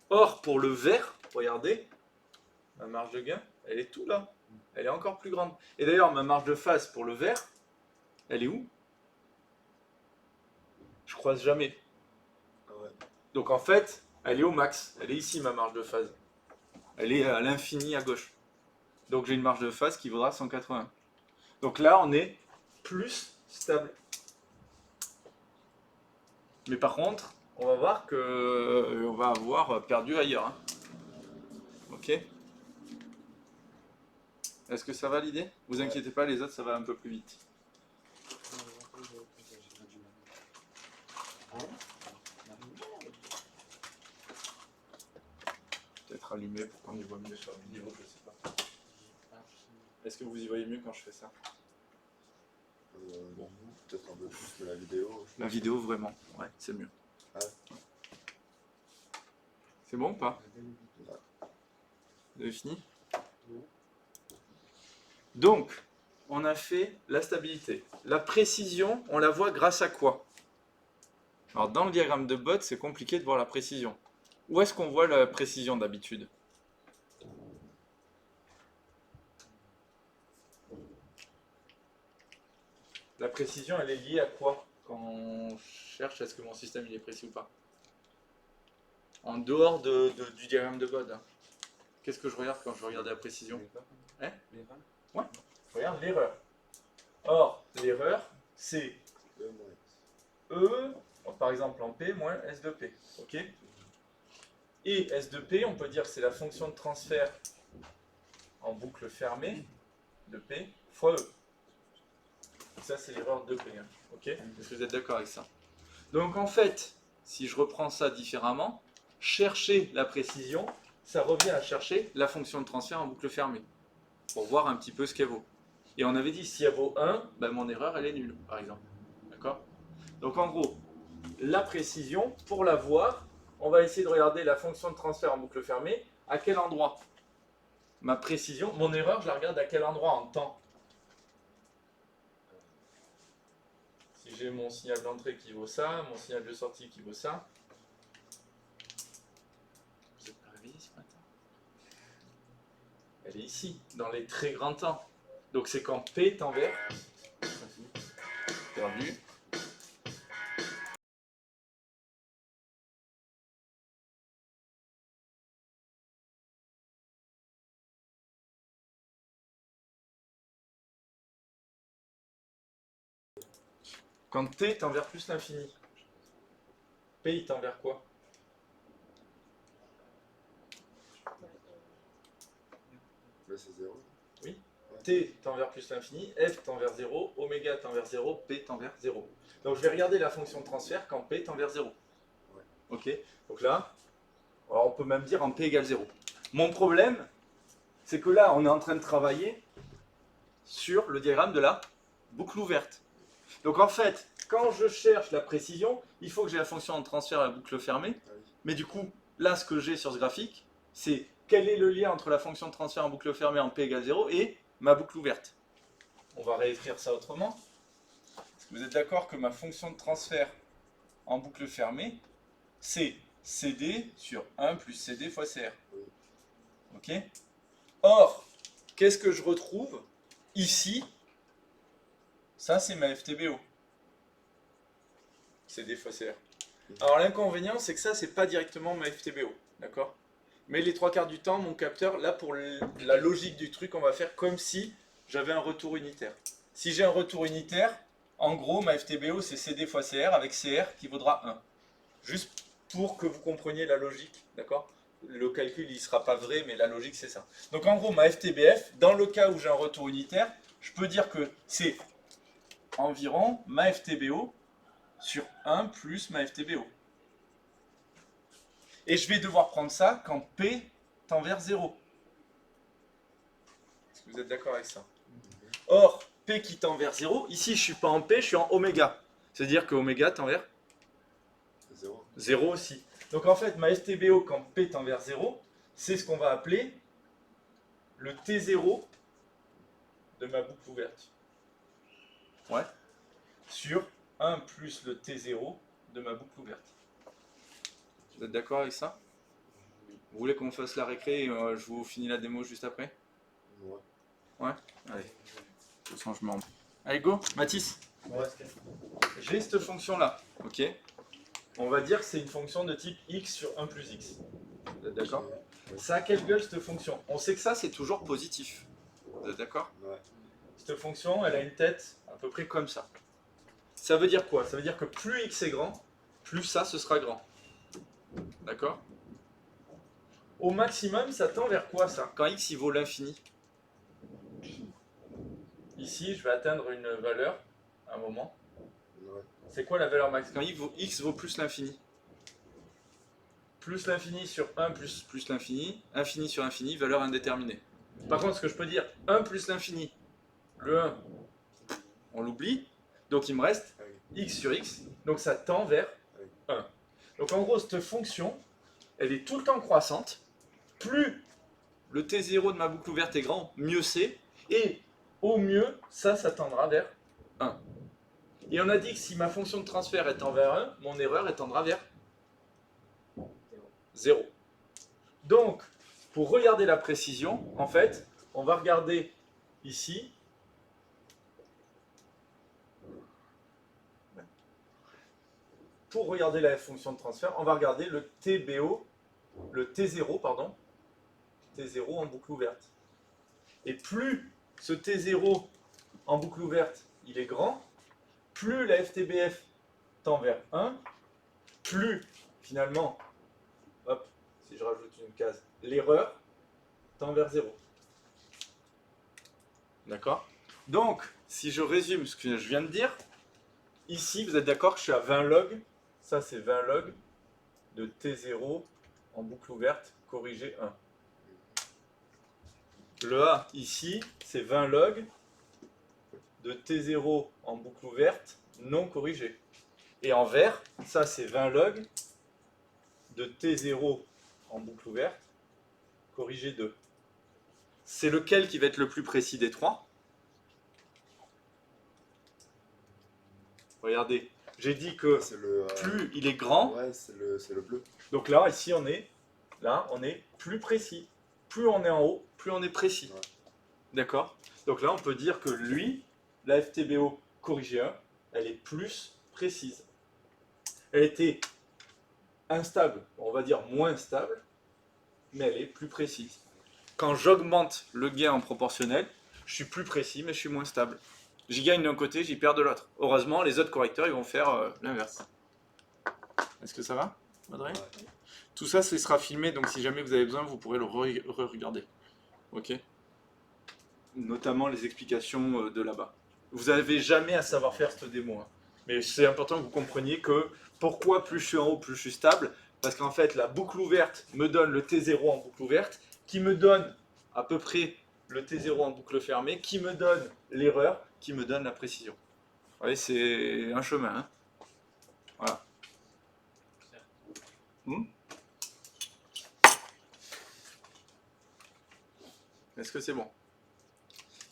Or, pour le vert, regardez, ma marge de gain, elle est tout là. Elle est encore plus grande. Et d'ailleurs, ma marge de phase pour le vert, elle est où? Je croise jamais. Ah ouais. Donc en fait, elle est au max. Elle est ici, ma marge de phase. Elle est à l'infini à gauche. Donc j'ai une marge de phase qui vaudra 180. Donc là, on est plus stable. Mais par contre, on va voir que on va avoir perdu ailleurs. Hein. Ok. Est-ce que ça va l'idée? Vous inquiétez pas, les autres, ça va un peu plus vite. Peut-être allumer pour qu'on y voit mieux sur la vidéo, je sais pas. Est-ce que vous y voyez mieux quand je fais ça? Bon, peut-être un peu plus que la vidéo. La vidéo, vraiment, ouais, c'est mieux. Ah. C'est bon ou pas? Ouais. Vous avez fini? Donc, on a fait la stabilité. La précision, on la voit grâce à quoi? Alors, dans le diagramme de Bott, c'est compliqué de voir la précision. Où est-ce qu'on voit la précision d'habitude? La précision, elle est liée à quoi? Quand on cherche, est-ce que mon système il est précis ou pas? En dehors du diagramme de Bode. Hein. Qu'est-ce que je regarde quand je regarde la précision? Hein? Ouais, je regarde l'erreur. Or, l'erreur, c'est E, par exemple en P, moins S de P. Ok? Et S de P, on peut dire que c'est la fonction de transfert en boucle fermée de P fois E. Ça, c'est l'erreur de P. Hein. Ok? Est-ce que vous êtes d'accord avec ça? Donc, en fait, si je reprends ça différemment, chercher la précision, ça revient à chercher la fonction de transfert en boucle fermée, pour voir un petit peu ce qu'elle vaut. Et on avait dit, si elle vaut 1, ben mon erreur, elle est nulle, par exemple. D'accord? Donc en gros, la précision, pour la voir, on va essayer de regarder la fonction de transfert en boucle fermée, à quel endroit? Ma précision, mon erreur, je la regarde à quel endroit en temps? Si j'ai mon signal d'entrée qui vaut ça, mon signal de sortie qui vaut ça, vous n'êtes pas réveillé ce matin? Elle est ici, dans les très grands temps. Donc c'est quand P tend vers perdu. Quand T tend vers plus l'infini. P il tend vers quoi? Là c'est 0. Oui. T tend vers plus l'infini, F tend vers 0, oméga tend vers 0, P tend vers 0. Donc je vais regarder la fonction de transfert quand P tend vers 0. Ouais. Ok. Donc là, alors on peut même dire en P égale 0. Mon problème, c'est que là, on est en train de travailler sur le diagramme de la boucle ouverte. Donc en fait, quand je cherche la précision, il faut que j'ai la fonction de transfert à la boucle fermée. Ah oui. Mais du coup, là, ce que j'ai sur ce graphique, c'est quel est le lien entre la fonction de transfert en boucle fermée en P égale 0 et ma boucle ouverte. On va réécrire ça autrement. Est-ce que vous êtes d'accord que ma fonction de transfert en boucle fermée, c'est CD sur 1 plus CD fois CR. Oui. Ok? Or, qu'est-ce que je retrouve ici? Ça, c'est ma FTBO. CD fois CR. Alors, l'inconvénient, c'est que ça, c'est pas directement ma FTBO. D'accord? Mais les trois quarts du temps, mon capteur, là, pour la logique du truc, on va faire comme si j'avais un retour unitaire. Si j'ai un retour unitaire, en gros, ma FTBO, c'est CD fois CR avec CR qui vaudra 1. Juste pour que vous compreniez la logique, d'accord? Le calcul, il ne sera pas vrai, mais la logique, c'est ça. Donc, en gros, ma FTBF, dans le cas où j'ai un retour unitaire, je peux dire que c'est environ ma FTBO sur 1 plus ma FTBO. Et je vais devoir prendre ça quand P tend vers 0. Est-ce que vous êtes d'accord avec ça? Or, P qui tend vers 0, ici je ne suis pas en P, je suis en oméga. C'est-à-dire que oméga tend vers 0. 0 aussi. Donc en fait, ma FTBO quand P tend vers 0, c'est ce qu'on va appeler le T0 de ma boucle ouverte. Ouais. Sur 1 plus le T0 de ma boucle ouverte. Vous êtes d'accord avec ça? Vous voulez qu'on fasse la récré et je vous finis la démo juste après? Ouais. Ouais. Allez. De toute façon, je m'en... Allez, go, Mathis. Ouais. J'ai cette fonction-là, ok? On va dire que c'est une fonction de type x sur 1 plus x. Vous êtes d'accord? Oui. Ça a quelle gueule cette fonction? On sait que ça, c'est toujours positif. Vous êtes d'accord? Ouais. Cette fonction, elle a une tête à peu près comme ça. Ça veut dire quoi? Ça veut dire que plus x est grand, plus ça, ce sera grand. D'accord? Au maximum, ça tend vers quoi, ça? Quand x, il vaut l'infini. Ici, je vais atteindre une valeur, à un moment. Ouais. C'est quoi la valeur max? Quand x vaut plus l'infini. Plus l'infini sur 1 plus l'infini, infini sur infini, valeur indéterminée. Par contre, ce que je peux dire, 1 plus l'infini, le 1, on l'oublie, donc il me reste x sur x, donc ça tend vers 1. Donc en gros, cette fonction, elle est tout le temps croissante. Plus le T0 de ma boucle ouverte est grand, mieux c'est, et au mieux, ça tendra vers 1. Et on a dit que si ma fonction de transfert est tend vers 1, mon erreur elle tendra vers 0. Donc, pour regarder la précision, en fait, on va regarder ici. Pour regarder la fonction de transfert, on va regarder le TBO, le T0, pardon, T0 en boucle ouverte. Et plus ce T0 en boucle ouverte, il est grand, plus la FTBF tend vers 1, plus finalement, hop, si je rajoute une case, l'erreur tend vers 0. D'accord? Donc, si je résume ce que je viens de dire, ici, vous êtes d'accord que je suis à 20 log, ça c'est 20 log de T0 en boucle ouverte, corrigé 1. Le A, ici, c'est 20 log de T0 en boucle ouverte, non corrigé. Et en vert, ça c'est 20 log de T0 en boucle ouverte, corrigé 2. C'est lequel qui va être le plus précis des trois? Regardez, j'ai dit que plus il est grand, Ouais, c'est le bleu. donc là, ici on est plus précis. Plus on est en haut, plus on est précis. Ouais. D'accord? Donc là, on peut dire que lui, la FTBO corrigée 1, elle est plus précise. Elle était instable, on va dire moins stable, mais elle est plus précise. Quand j'augmente le gain en proportionnel, je suis plus précis, mais je suis moins stable. J'y gagne d'un côté, j'y perds de l'autre. Heureusement, les autres correcteurs, ils vont faire l'inverse. Est-ce que ça va, Audrey? Ouais. Tout ça, ce sera filmé, donc si jamais vous avez besoin, vous pourrez le re-regarder. Ok? Notamment les explications de là-bas. Vous n'avez jamais à savoir faire cette démo. Hein. Mais c'est important que vous compreniez que pourquoi plus je suis en haut, plus je suis stable. Parce qu'en fait, la boucle ouverte me donne le T0 en boucle ouverte, qui me donne à peu près le T0 en boucle fermée, qui me donne l'erreur, qui me donne la précision. Vous voyez, c'est un chemin. Hein. Voilà. Est-ce que c'est bon?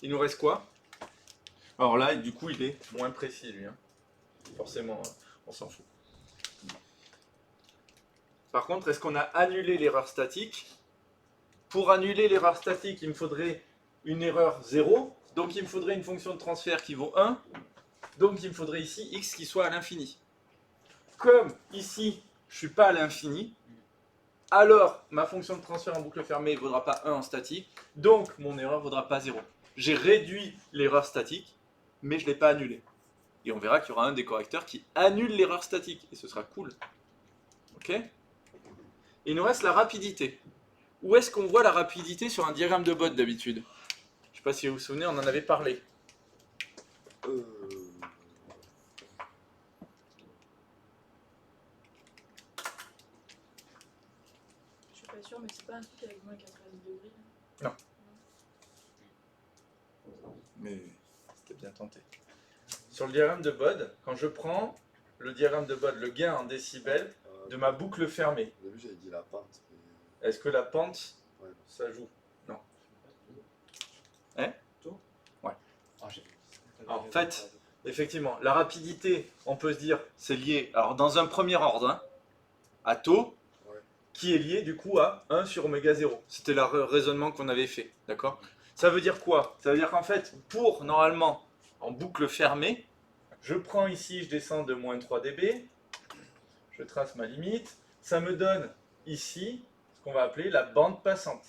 Il nous reste quoi? Alors là, du coup, il est moins précis, lui. Hein. Forcément, on s'en fout. Par contre, est-ce qu'on a annulé l'erreur statique? Pour annuler l'erreur statique, il me faudrait une erreur 0. Donc, il me faudrait une fonction de transfert qui vaut 1. Donc, il me faudrait ici x qui soit à l'infini. Comme ici, je ne suis pas à l'infini, alors ma fonction de transfert en boucle fermée ne vaudra pas 1 en statique. Donc, mon erreur ne vaudra pas 0. J'ai réduit l'erreur statique, mais je ne l'ai pas annulée. Et on verra qu'il y aura un des correcteurs qui annule l'erreur statique. Et ce sera cool. Ok? Il nous reste la rapidité. Où est-ce qu'on voit la rapidité sur un diagramme de Bode d'habitude? Je ne sais pas si vous vous souvenez, on en avait parlé. pas un truc avec moins 90 degrés là? Mais c'était bien tenté. Sur le diagramme de Bode, quand je prends le diagramme de Bode, le gain en décibels de ma boucle fermée, Au début, j'avais dit la pente. Mais... est-ce que la pente, Ouais. ça joue? Non. Ah, j'ai- En fait, effectivement, la rapidité, on peut se dire, c'est lié, alors dans un premier ordre, hein, à taux, Ouais. qui est lié du coup à 1 sur oméga 0. C'était le raisonnement qu'on avait fait, d'accord? Ça veut dire quoi? Ça veut dire qu'en fait, pour normalement, en boucle fermée, je prends ici, je descends de moins 3 dB, je trace ma limite, ça me donne ici ce qu'on va appeler la bande passante.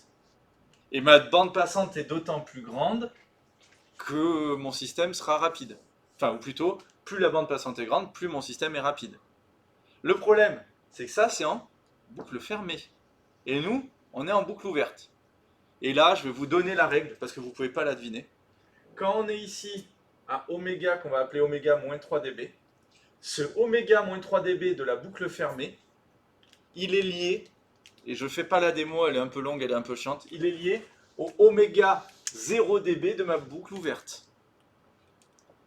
Et ma bande passante est d'autant plus grande que mon système sera rapide. Enfin, ou plutôt, plus la bande passante est grande, plus mon système est rapide. Le problème, c'est que ça, c'est en boucle fermée. Et nous, on est en boucle ouverte. Et là, je vais vous donner la règle, parce que vous ne pouvez pas la deviner. Quand on est ici à oméga, qu'on va appeler oméga moins 3 dB, ce oméga moins 3 dB de la boucle fermée, il est lié, et je ne fais pas la démo, elle est un peu longue, elle est un peu chiante, il est lié au oméga 0 dB de ma boucle ouverte.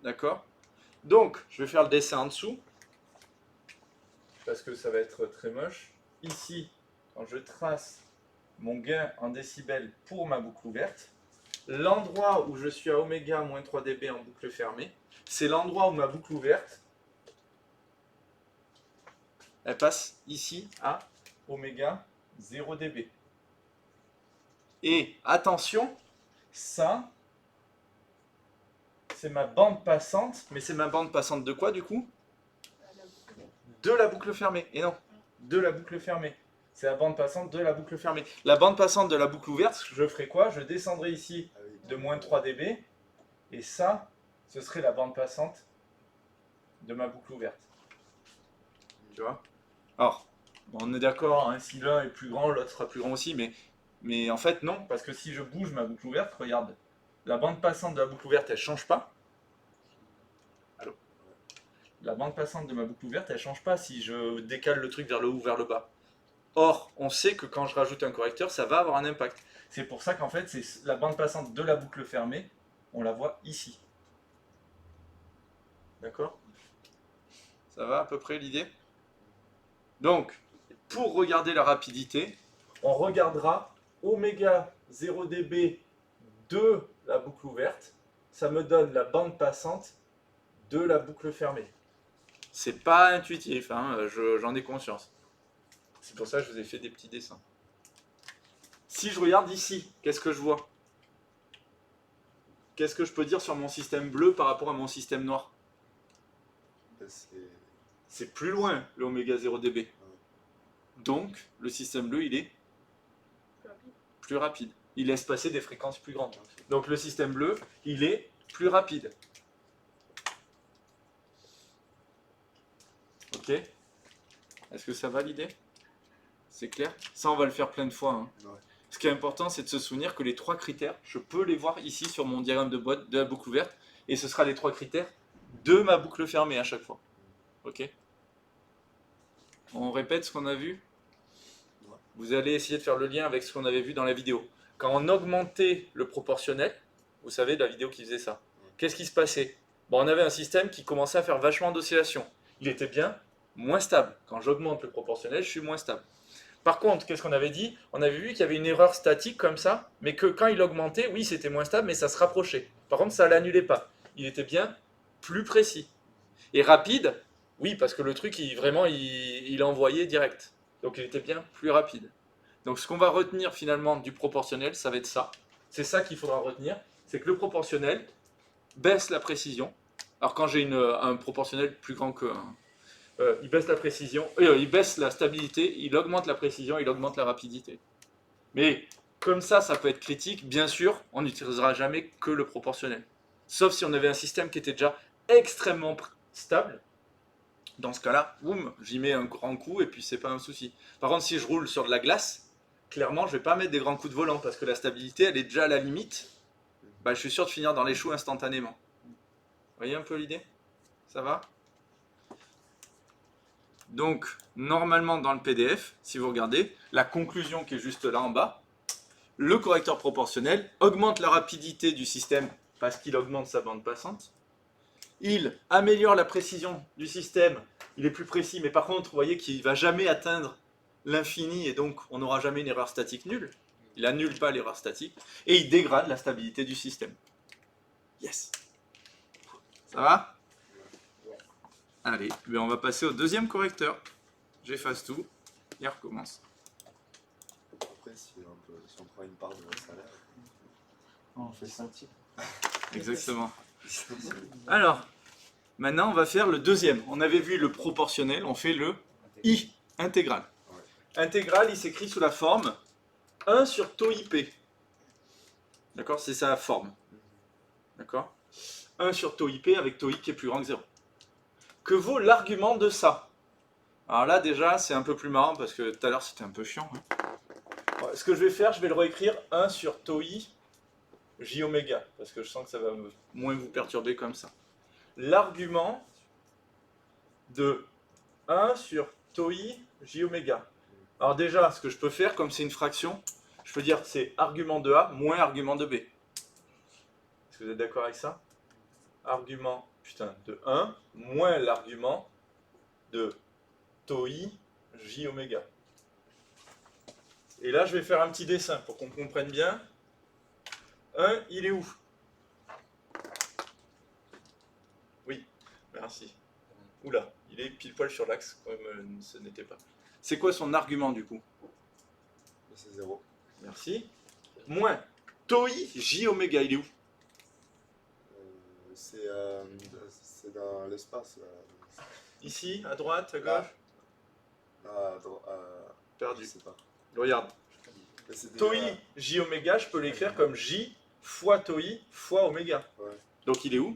D'accord? Donc, je vais faire le dessin en dessous, parce que ça va être très moche. Ici, quand je trace mon gain en décibels pour ma boucle ouverte, l'endroit où je suis à oméga moins 3 dB en boucle fermée, c'est l'endroit où ma boucle ouverte, elle passe ici à oméga 0 dB. Et attention, ça, c'est ma bande passante, mais c'est ma bande passante de quoi du coup? De la boucle fermée. Et non, de la boucle fermée. C'est la bande passante de la boucle fermée. La bande passante de la boucle ouverte, je ferai quoi? Je descendrai ici Ah oui. de moins 3 dB. Et ça, ce serait la bande passante de ma boucle ouverte. Tu vois? Alors, on est d'accord, hein, si l'un est plus grand, l'autre sera plus grand aussi, mais en fait non, parce que si je bouge ma boucle ouverte, regarde, la bande passante de la boucle ouverte, elle change pas. Allô? La bande passante de ma boucle ouverte, elle change pas si je décale le truc vers le haut ou vers le bas. Or, on sait que quand je rajoute un correcteur, ça va avoir un impact. C'est pour ça qu'en fait, c'est la bande passante de la boucle fermée, on la voit ici. D'accord? Ça va à peu près l'idée? Donc, pour regarder la rapidité, on regardera oméga 0 dB de la boucle ouverte. Ça me donne la bande passante de la boucle fermée. C'est pas intuitif, hein, j'en ai conscience. C'est pour ça que je vous ai fait des petits dessins. Si je regarde ici, qu'est-ce que je vois? Qu'est-ce que je peux dire sur mon système bleu par rapport à mon système noir? Ben, C'est plus loin, le oméga 0 dB. Donc, le système bleu, il est plus rapide. Il laisse passer des fréquences plus grandes. Donc, le système bleu, il est plus rapide. Ok? Est-ce que ça va l'idée? C'est clair? Ça, on va le faire plein de fois. Hein. Ouais. Ce qui est important, c'est de se souvenir que les trois critères, je peux les voir ici sur mon diagramme de Bode de la boucle ouverte, et ce sera les trois critères de ma boucle fermée à chaque fois. Ok? On répète ce qu'on a vu? Ouais. Vous allez essayer de faire le lien avec ce qu'on avait vu dans la vidéo. Quand on augmentait le proportionnel, vous savez, la vidéo qui faisait ça, qu'est-ce qui se passait? Bon, on avait un système qui commençait à faire vachement d'oscillations. Il était bien moins stable. Quand j'augmente le proportionnel, je suis moins stable. Par contre, qu'est-ce qu'on avait dit? On avait vu qu'il y avait une erreur statique comme ça, mais que quand il augmentait, oui, c'était moins stable, mais ça se rapprochait. Par contre, ça ne l'annulait pas. Il était bien plus précis. Et rapide, oui, parce que le truc, il envoyait direct. Donc il était bien plus rapide. Donc ce qu'on va retenir finalement du proportionnel, ça va être ça. C'est ça qu'il faudra retenir. C'est que le proportionnel baisse la précision. Alors quand j'ai un proportionnel plus grand que... il baisse la précision, il baisse la stabilité, il augmente la précision, il augmente la rapidité. Mais comme ça peut être critique, bien sûr, on n'utilisera jamais que le proportionnel. Sauf si on avait un système qui était déjà extrêmement stable. Dans ce cas-là, boum, j'y mets un grand coup et puis c'est pas un souci. Par contre, si je roule sur de la glace, clairement, je vais pas mettre des grands coups de volant parce que la stabilité, elle est déjà à la limite. Bah, je suis sûr de finir dans les choux instantanément. Vous voyez un peu l'idée? Ça va? Donc, normalement, dans le PDF, si vous regardez, la conclusion qui est juste là en bas, le correcteur proportionnel augmente la rapidité du système parce qu'il augmente sa bande passante. Il améliore la précision du système. Il est plus précis, mais par contre, vous voyez qu'il ne va jamais atteindre l'infini et donc on n'aura jamais une erreur statique nulle. Il annule pas l'erreur statique. Et il dégrade la stabilité du système. Yes. Ça va? Allez, ben on va passer au deuxième correcteur. J'efface tout et on recommence. Après, si on prend une part de votre salaire, On fait ça type. Exactement. Alors, maintenant on va faire le deuxième. On avait vu le proportionnel, on fait le I, intégral. Intégral, il s'écrit sous la forme 1 sur taux IP. D'accord? C'est sa forme. D'accord? 1 sur taux IP avec taux I qui est plus grand que 0. Que vaut l'argument de ça? Alors là déjà c'est un peu plus marrant parce que tout à l'heure c'était un peu chiant. Bon, ce que je vais faire, je vais le réécrire 1 sur taux I J oméga, parce que je sens que ça va moins vous perturber comme ça. L'argument de 1 sur tau I J oméga. Alors déjà, ce que je peux faire, comme c'est une fraction, je peux dire que c'est argument de A moins argument de B. Est-ce que vous êtes d'accord avec ça? Argument de 1 moins l'argument de tau I J oméga. Et là, je vais faire un petit dessin pour qu'on comprenne bien. 1, il est où? Oui, merci. Oula, il est pile poil sur l'axe, comme ce n'était pas. C'est quoi son argument du coup? c'est 0. Merci. Moins tau I J oméga, il est où? C'est dans l'espace. Ici, à droite, à gauche? Perdu. Je sais pas. Regarde. Mais c'est Tau déjà- I J oméga, je peux l'écrire comme J fois tau I fois oméga. Ouais. Donc il est où?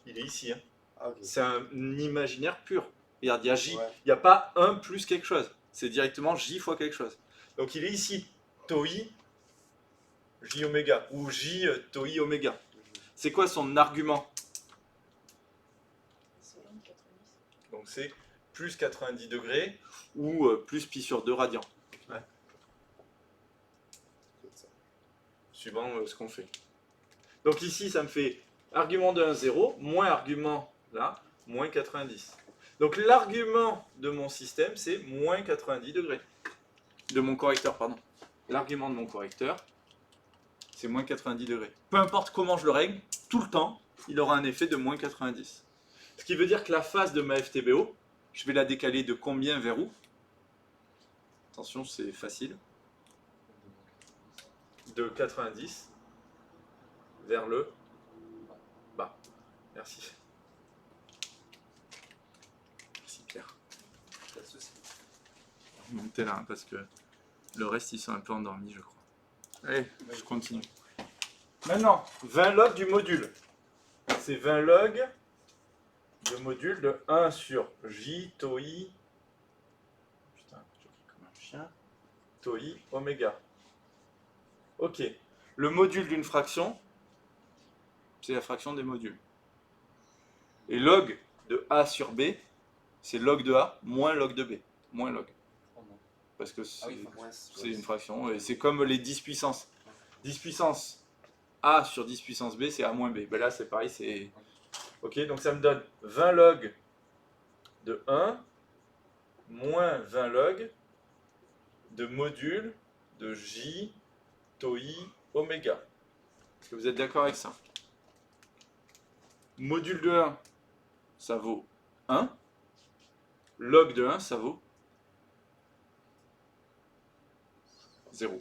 Il est ici. Hein. Ah, ok. C'est un imaginaire pur. Regarde, il y a J. Ouais. Il n'y a pas 1 plus quelque chose. C'est directement J fois quelque chose. Donc il est ici. Tau I J oméga. Ou J tau I oméga. C'est quoi son argument? C'est 90. Donc c'est plus 90 degrés ou plus pi sur 2 radians. Ouais. C'est ça. Suivant ce qu'on fait. Donc ici, ça me fait argument de 1, 0, moins argument là, moins 90. Donc l'argument de mon système, c'est moins 90 degrés. De mon correcteur, pardon. L'argument de mon correcteur, c'est moins 90 degrés. Peu importe comment je le règle, tout le temps, il aura un effet de moins 90. Ce qui veut dire que la phase de ma FTBO, je vais la décaler de combien vers où? Attention, c'est facile. De 90 vers le bas. Merci. Merci Pierre. Pas de souci. Montez là, hein, parce que le reste, ils sont un peu endormis, je crois. Allez, je continue. Maintenant, 20 log du module. C'est 20 log de module de 1 sur J tau I. Putain, je crie comme un chien. Tau I oméga. Ok. Le module d'une fraction, c'est la fraction des modules. Et log de A sur B, c'est log de A moins log de B. Moins log. Parce que c'est une fraction. Et c'est comme les 10 puissances. 10 puissance A sur 10 puissance B, c'est A moins B. Ben là, c'est pareil. C'est... Ok, donc ça me donne 20 log de 1 moins 20 log de module de J tau I oméga. Est-ce que vous êtes d'accord avec ça? Module de 1, ça vaut 1. Log de 1, ça vaut 0.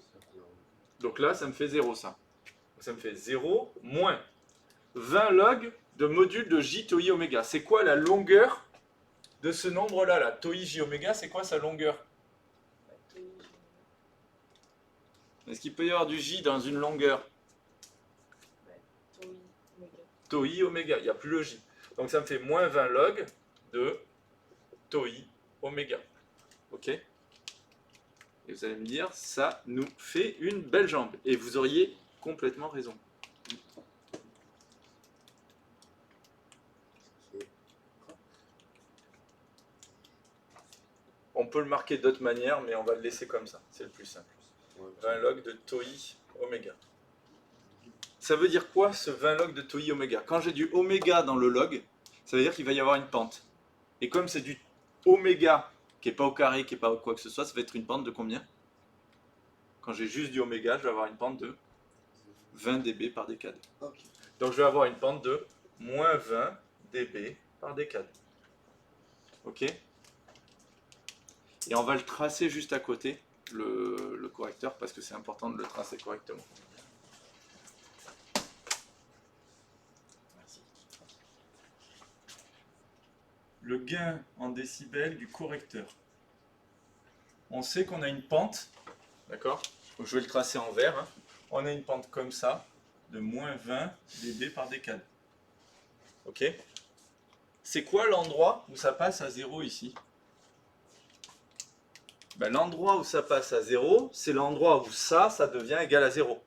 Donc là, ça me fait 0, ça. Donc ça me fait 0 moins 20 log de module de J tau I oméga. C'est quoi la longueur de ce nombre-là là? Tau I J oméga, c'est quoi sa longueur? Tau I, Est-ce qu'il peut y avoir du J dans une longueur? Tau I, oméga. Tau I oméga, il n'y a plus le J. Donc ça me fait moins 20 log de tau I oméga. Ok? Et vous allez me dire, ça nous fait une belle jambe. Et vous auriez complètement raison. On peut le marquer d'autres manières, mais on va le laisser comme ça. C'est le plus simple. Ouais. 20 log de tau i oméga. Ça veut dire quoi ce 20 log de tau i oméga? Quand j'ai du oméga dans le log, ça veut dire qu'il va y avoir une pente. Et comme c'est du oméga qui n'est pas au carré, qui n'est pas quoi que ce soit, ça va être une pente de combien? Quand j'ai juste du oméga, je vais avoir une pente de 20 dB par décade. Ok. Donc je vais avoir une pente de moins 20 dB par décade. Ok? Et on va le tracer juste à côté, le correcteur, parce que c'est important de le tracer correctement. Merci. Le gain en décibels du correcteur. On sait qu'on a une pente, d'accord? Je vais le tracer en vert. Hein. On a une pente comme ça, de moins 20 dB par décade. Ok? C'est quoi l'endroit où ça passe à 0 ici? Ben, l'endroit où ça passe à 0, c'est l'endroit où ça devient égal à 0.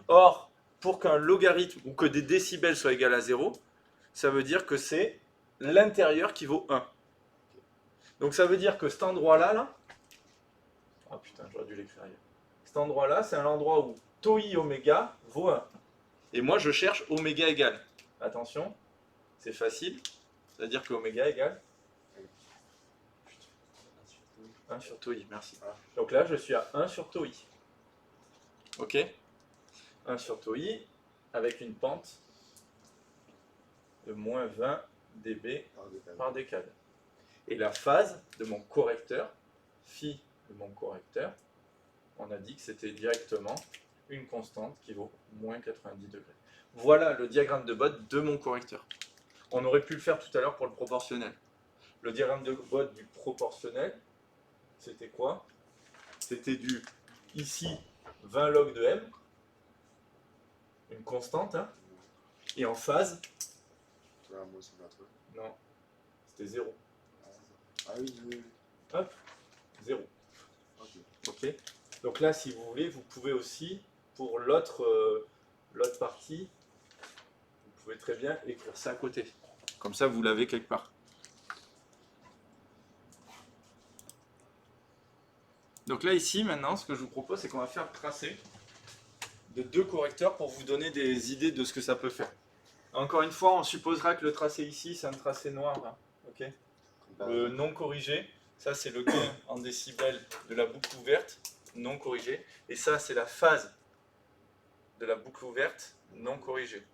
Or, pour qu'un logarithme ou que des décibels soient égaux à 0, ça veut dire que c'est l'intérieur qui vaut 1. Donc ça veut dire que cet endroit-là, là, ah putain, j'aurais dû l'écrire ailleurs. Cet endroit-là, c'est un endroit où tau i oméga vaut 1. Et moi, je cherche oméga égal. Attention, c'est facile. C'est-à-dire que oméga égale 1 sur tau i, merci. Donc là, je suis à 1 sur tau i. Ok? 1 sur tau i avec une pente de moins 20 dB par décade. Et la phase de mon correcteur, phi de mon correcteur, on a dit que c'était directement une constante qui vaut moins 90 degrés. Voilà le diagramme de Bode de mon correcteur. On aurait pu le faire tout à l'heure pour le proportionnel. Le diagramme de Bode du proportionnel, c'était quoi? C'était du, ici, 20 log de m, une constante, hein, et en phase, Ouais, moi, c'est un truc. non, c'était 0. Ah oui, oui, oui. Hop, 0. Ok. Ok. Donc là, si vous voulez, vous pouvez aussi, pour l'autre partie, vous pouvez très bien écrire ça à côté. Comme ça, vous l'avez quelque part. Donc là, ici, maintenant, ce que je vous propose, c'est qu'on va faire le tracé de 2 correcteurs pour vous donner des idées de ce que ça peut faire. Encore une fois, on supposera que le tracé ici, c'est un tracé noir. Hein. Ok. Le non corrigé, ça c'est le gain en décibels de la boucle ouverte, non corrigé. Et ça, c'est la phase de la boucle ouverte, non corrigée.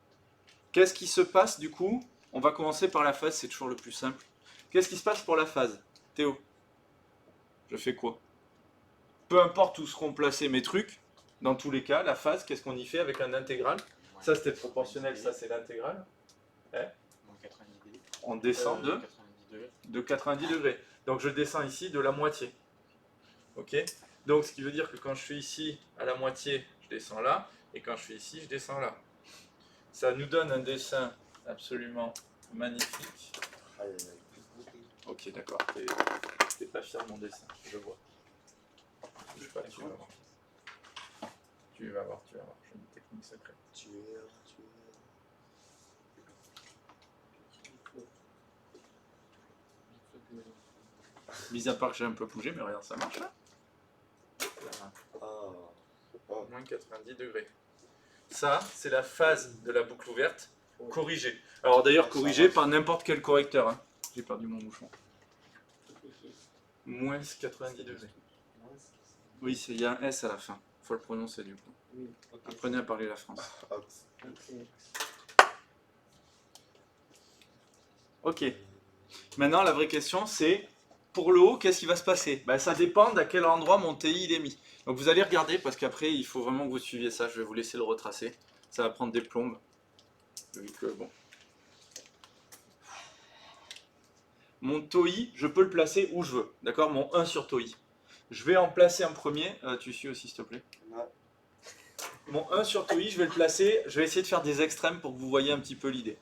Qu'est-ce qui se passe du coup? On va commencer par la phase, c'est toujours le plus simple. Qu'est-ce qui se passe pour la phase? Théo, je fais quoi? Peu importe où seront placés mes trucs, dans tous les cas, la phase, qu'est-ce qu'on y fait avec un intégral? Ça c'était proportionnel, ça c'est l'intégrale. On descend de 90 degrés. Donc je descends ici de la moitié. Ok? Donc ce qui veut dire que quand je suis ici à la moitié, je descends là, et quand je suis ici, je descends là. Ça nous donne un dessin absolument magnifique. Aïe, aïe, aïe. Ok, d'accord. T'es pas fier de mon dessin, je vois. Je sais pas, tu vas voir. Tu vas voir, tu vas voir. J'ai une technique secrète. Tu es. Mis à part que j'ai un peu bougé, mais regarde, ça marche là. Ah. Moins 90 degrés. Ça, c'est la phase de la boucle ouverte corrigée. Alors d'ailleurs, corrigée par n'importe quel correcteur. Hein. J'ai perdu mon bouchon. Moins 90 degrés. Oui, il y a un S à la fin. Il faut le prononcer du coup. Apprenez à parler la France. Ok. Maintenant, la vraie question, c'est pour le haut, qu'est-ce qui va se passer? Ben, ça dépend d'à quel endroit mon TI il est mis. Donc vous allez regarder, parce qu'après, il faut vraiment que vous suiviez ça. Je vais vous laisser le retracer. Ça va prendre des plombes. Vu que, bon. Mon TOI, je peux le placer où je veux. D'accord? Mon 1 sur TOI. Je vais en placer un premier. Tu suis aussi, s'il te plaît. Ouais. Mon 1 sur TOI, je vais le placer. Je vais essayer de faire des extrêmes pour que vous voyez un petit peu l'idée.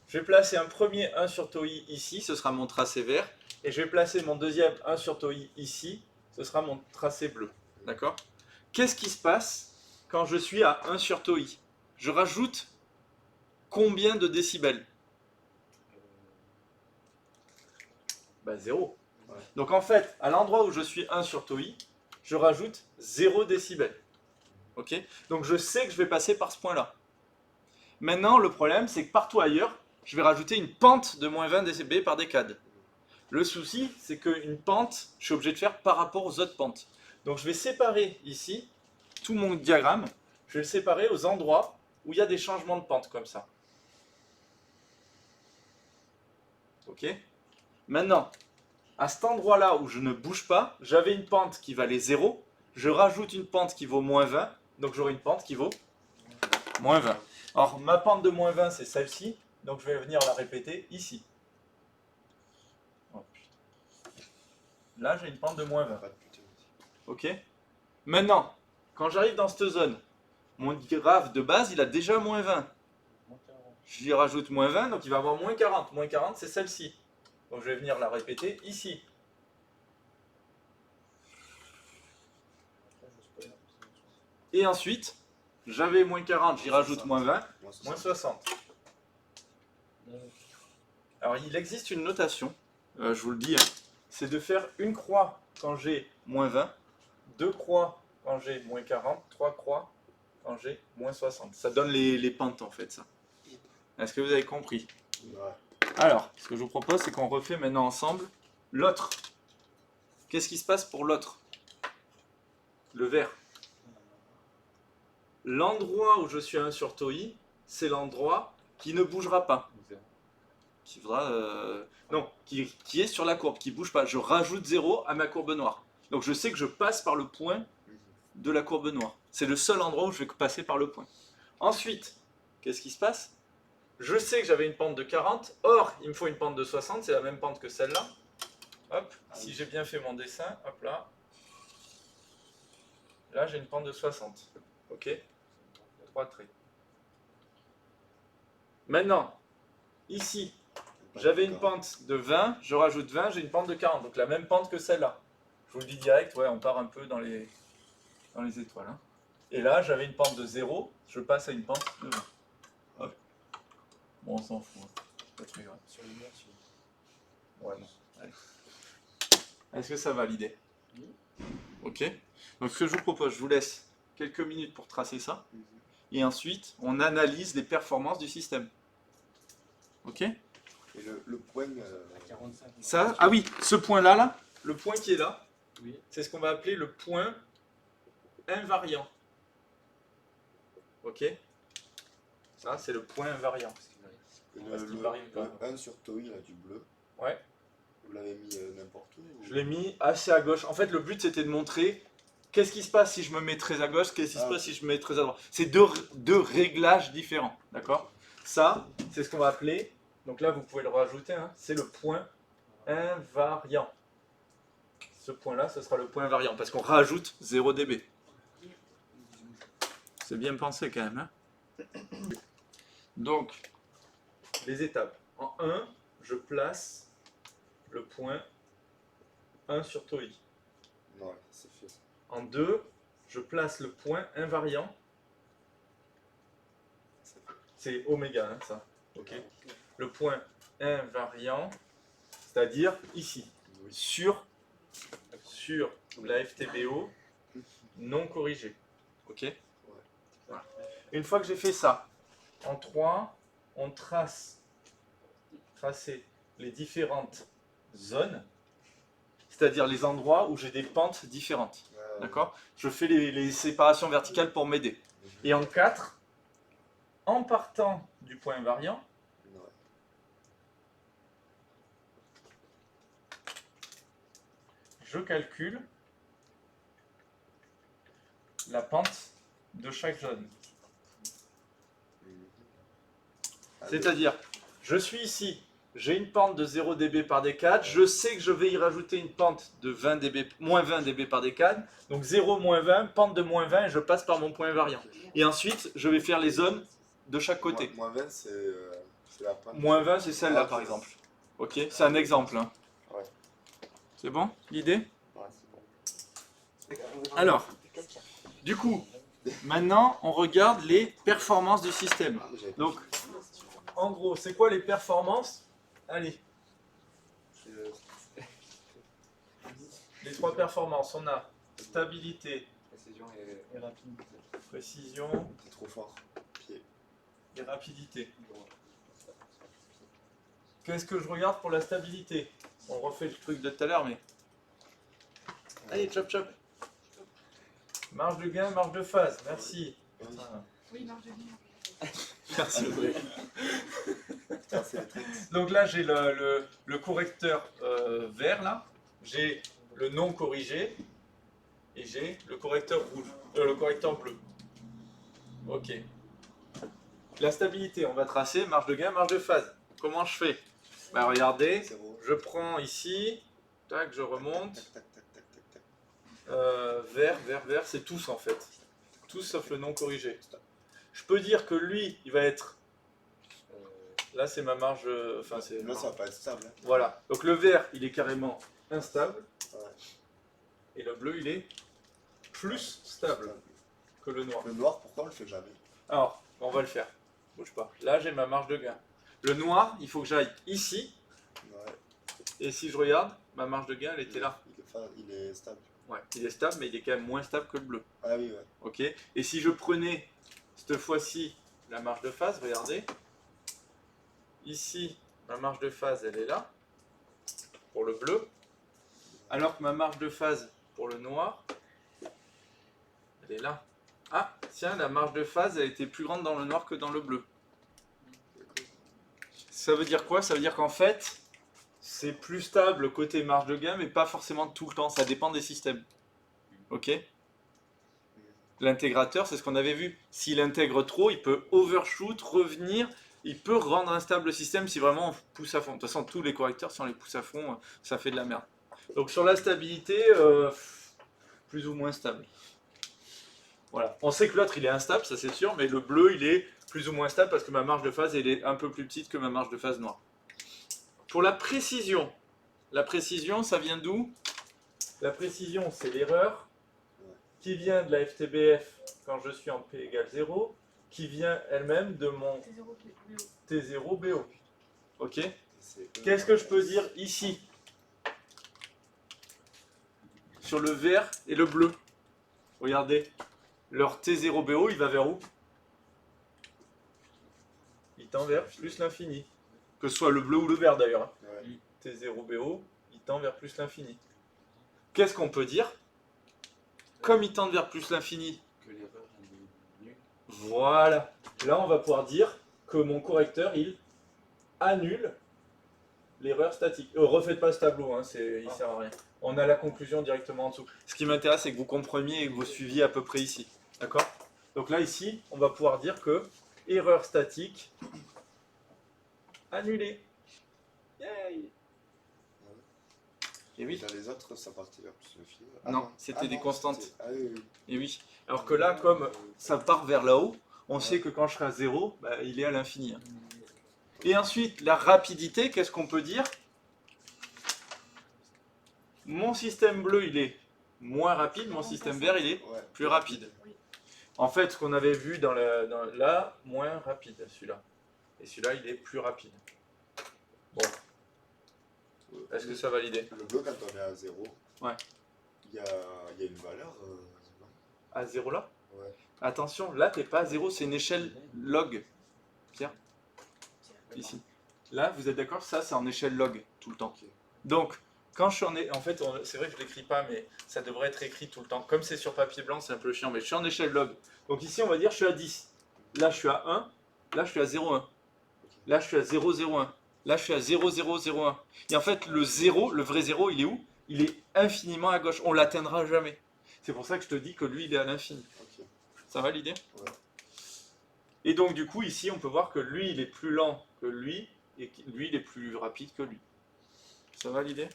Je vais placer un premier 1 sur TOI ici. Ce sera mon tracé vert. Et je vais placer mon deuxième 1 sur TOI ici. Ce sera mon tracé bleu. D'accord? Qu'est-ce qui se passe quand je suis à 1 sur TOI? Je rajoute combien de décibels? Bah 0. Ouais. Ouais. Donc en fait, à l'endroit où je suis 1 sur tau i, je rajoute 0 décibels. Ok? Donc je sais que je vais passer par ce point-là. Maintenant, le problème, c'est que partout ailleurs, je vais rajouter une pente de moins 20 dB par décade. Le souci, c'est qu'une pente, je suis obligé de faire par rapport aux autres pentes. Donc je vais séparer ici tout mon diagramme, je vais le séparer aux endroits où il y a des changements de pente comme ça. Ok? Maintenant, à cet endroit-là où je ne bouge pas, j'avais une pente qui valait 0, je rajoute une pente qui vaut moins 20, donc j'aurai une pente qui vaut moins 20. Alors ma pente de moins 20, c'est celle-ci, donc je vais venir la répéter ici. Oh, putain. Là, j'ai une pente de moins 20. Pas de putain. Ok? Maintenant, quand j'arrive dans cette zone, mon graphe de base, il a déjà moins 20. Je lui rajoute moins 20, donc il va avoir moins 40. Moins 40, c'est celle-ci. Donc je vais venir la répéter ici. Et ensuite, j'avais moins 40, j'y rajoute moins 20, moins 60. Alors il existe une notation, je vous le dis, hein, c'est de faire une croix quand j'ai moins 20, deux croix quand j'ai moins 40, trois croix quand j'ai moins 60. Ça donne les pentes en fait, ça. Est-ce que vous avez compris? Ouais. Alors, ce que je vous propose, c'est qu'on refait maintenant ensemble l'autre. Qu'est-ce qui se passe pour l'autre? Le vert. L'endroit où je suis 1 sur tau i, c'est l'endroit qui ne bougera pas. Qui est sur la courbe, qui ne bouge pas. Je rajoute 0 à ma courbe noire. Donc je sais que je passe par le point de la courbe noire. C'est le seul endroit où je vais passer par le point. Ensuite, qu'est-ce qui se passe? Je sais que j'avais une pente de 40, or il me faut une pente de 60, c'est la même pente que celle-là. Hop, si j'ai bien fait mon dessin, hop là. Là j'ai une pente de 60. Ok? 3 traits. Maintenant, ici, j'avais une pente de 20, je rajoute 20, j'ai une pente de 40, donc la même pente que celle-là. Je vous le dis direct, ouais, on part un peu dans les étoiles. Hein. Et là, j'avais une pente de 0, je passe à une pente de 20. Hop. Bon, on s'en fout. Hein. Pas très grave. Sur les murs, sur Ouais, non. Allez. Est-ce que ça va l'idée? Oui. Ok. Donc ce que je vous propose, je vous laisse quelques minutes pour tracer ça. Et ensuite, on analyse les performances du système. Ok? Et le point. à 45. Ça, ah oui, ce point-là, là, le point qui est là, Oui. c'est ce qu'on va appeler le point invariant. Ok? Ça, c'est le point invariant. Parce qu'il varie pas. Le 1 sur tau i, là, du bleu. Ouais. Vous l'avez mis n'importe où ou... Je l'ai mis assez à gauche. En fait, le but, c'était de montrer qu'est-ce qui se passe si je me mets très à gauche, qu'est-ce qui se passe si je me mets très à droite. C'est deux réglages différents. D'accord? Ça, c'est ce qu'on va appeler, donc là, vous pouvez le rajouter, hein, c'est le point invariant. Ce point-là, ce sera le point invariant, parce qu'on rajoute 0 dB. C'est bien pensé quand même. Hein? Donc, les étapes. En 1, je place le point 1 sur tau i. Ouais, c'est fait. En 2, je place le point invariant. C'est oméga, hein, ça. Ok. Le point invariant, c'est-à-dire ici, Oui. sur la FTBO non corrigée. Ok. Voilà. Une fois que j'ai fait ça, en 3, on tracer les différentes zones, c'est-à-dire les endroits où j'ai des pentes différentes. D'accord? Je fais les séparations verticales pour m'aider. Et en 4, en partant du point invariant, Ouais. je calcule la pente de chaque zone. C'est-à-dire, je suis ici, j'ai une pente de 0 dB par décade, je sais que je vais y rajouter une pente de 20 dB, moins 20 dB par décade, donc 0, moins 20, pente de moins 20, et je passe par mon point invariant. Et ensuite, je vais faire les zones de chaque côté. Moins 20, c'est la pente. Moins 20, c'est celle-là, Ah, par ok. exemple. Ok, c'est un exemple. Hein. Ouais. C'est bon, l'idée? Ouais, c'est bon. Alors, du coup, maintenant, on regarde les performances du système. Donc, en gros, c'est quoi les performances? Allez, les trois performances, on a stabilité, Précision et rapide. précision T'es trop fort. Pied. et rapidité. Qu'est-ce que je regarde pour la stabilité? On refait le truc de tout à l'heure, mais... Allez, chop chop. Marge de gain, marge de phase, merci. Oui. Putain. Oui, marge de vie. Merci. Putain, c'est les tricks. Donc là, j'ai le correcteur vert, là. J'ai le non corrigé. Et j'ai le correcteur rouge. Le correcteur bleu. Ok. La stabilité, on va tracer marge de gain, marge de phase. Comment je fais? Bah regardez, Zéro. je prends ici, tac, je remonte. Tac, tac, tac, tac, tac, tac. Vert, vert, vert, c'est tous en fait. Tous sauf le non corrigé. Je peux dire que lui, il va être... Là, c'est ma marge... Enfin, c'est... Là, ça va pas être stable. Hein. Voilà. Donc le vert, il est carrément instable. Ouais. Et le bleu, il est plus stable que le noir. Le noir, pourquoi on le fait jamais? Alors, on va le faire. Bouge pas. Là, j'ai ma marge de gain. Le noir, il faut que j'aille ici. Ouais. Et si je regarde, ma marge de gain, elle était là. Il est stable. Ouais, il est stable, mais il est quand même moins stable que le bleu. Ah oui, ouais. Ok. Et si je prenais cette fois-ci la marge de phase, regardez. Ici, ma marge de phase, elle est là, pour le bleu. Alors que ma marge de phase pour le noir, elle est là. Ah, tiens, la marge de phase, elle était plus grande dans le noir que dans le bleu. Ça veut dire quoi? Ça veut dire qu'en fait, c'est plus stable côté marge de gain, mais pas forcément tout le temps. Ça dépend des systèmes. Ok? L'intégrateur, c'est ce qu'on avait vu. S'il intègre trop, il peut overshoot, revenir. Il peut rendre instable le système si vraiment on pousse à fond. De toute façon, tous les correcteurs, si on les pousse à fond, ça fait de la merde. Donc sur la stabilité, plus ou moins stable. Voilà. On sait que l'autre, il est instable, ça c'est sûr, mais le bleu, il est plus ou moins stable parce que ma marge de phase, elle est un peu plus petite que ma marge de phase noire. Pour la précision, ça vient d'où? La précision, c'est l'erreur qui vient de la FTBF quand je suis en P égale 0, qui vient elle-même de mon T0 BO. T0 BO. Ok? Qu'est-ce que je peux dire ici? Sur le vert et le bleu. Regardez. Leur T0 BO, il va vers où? Il tend vers plus l'infini. Que ce soit le bleu ou le vert d'ailleurs. Ouais. T0 BO, il tend vers plus l'infini. Qu'est-ce qu'on peut dire? Comme il tend vers plus l'infini. Que l'erreur est nulle. Voilà. Là, on va pouvoir dire que mon correcteur, il annule l'erreur statique. Refaites pas ce tableau, hein, il sert à rien. On a la conclusion directement en dessous. Ce qui m'intéresse, c'est que vous compreniez et que vous suiviez à peu près ici. D'accord? Donc là, ici, on va pouvoir dire que erreur statique annulée. Yay! Et oui. Dans les autres, ça partait vers plus le fil. Non, c'était des constantes. c'était- Ah oui, oui. Et oui. Alors que là, comme ça part vers là-haut, on sait que quand je serai à 0, bah, il est à l'infini. Hein. Et ensuite, la rapidité, qu'est-ce qu'on peut dire? Mon système bleu, il est moins rapide, mon système vert, il est Ouais. plus rapide. Oui. En fait, ce qu'on avait vu dans là, moins rapide, celui-là. Et celui-là, il est plus rapide. Bon. Est-ce que ça va l'idée? Le bleu, quand on est à 0, Ouais. il y a une valeur. Non À 0 là? Ouais. Attention, là, t'es pas à 0, c'est une échelle log. Pierre? Ici. Là, vous êtes d'accord? Ça, c'est en échelle log, tout le temps. Ok. Donc, quand je suis en fait, c'est vrai que je l'écris pas, mais ça devrait être écrit tout le temps. Comme c'est sur papier blanc, c'est un peu chiant, mais je suis en échelle log. Donc ici, on va dire je suis à 10. Là, je suis à 1. Là, je suis à 0,1. Là, je suis à 0,01. Là, je suis à 0,001. Et en fait, le 0, le vrai 0, il est où? Il est infiniment à gauche. On l'atteindra jamais. C'est pour ça que je te dis que lui, il est à l'infini. Ok. Ça va l'idée? Ouais. Et donc, du coup, ici, on peut voir que lui, il est plus lent que lui, et que lui, il est plus rapide que lui. Ça va l'idée?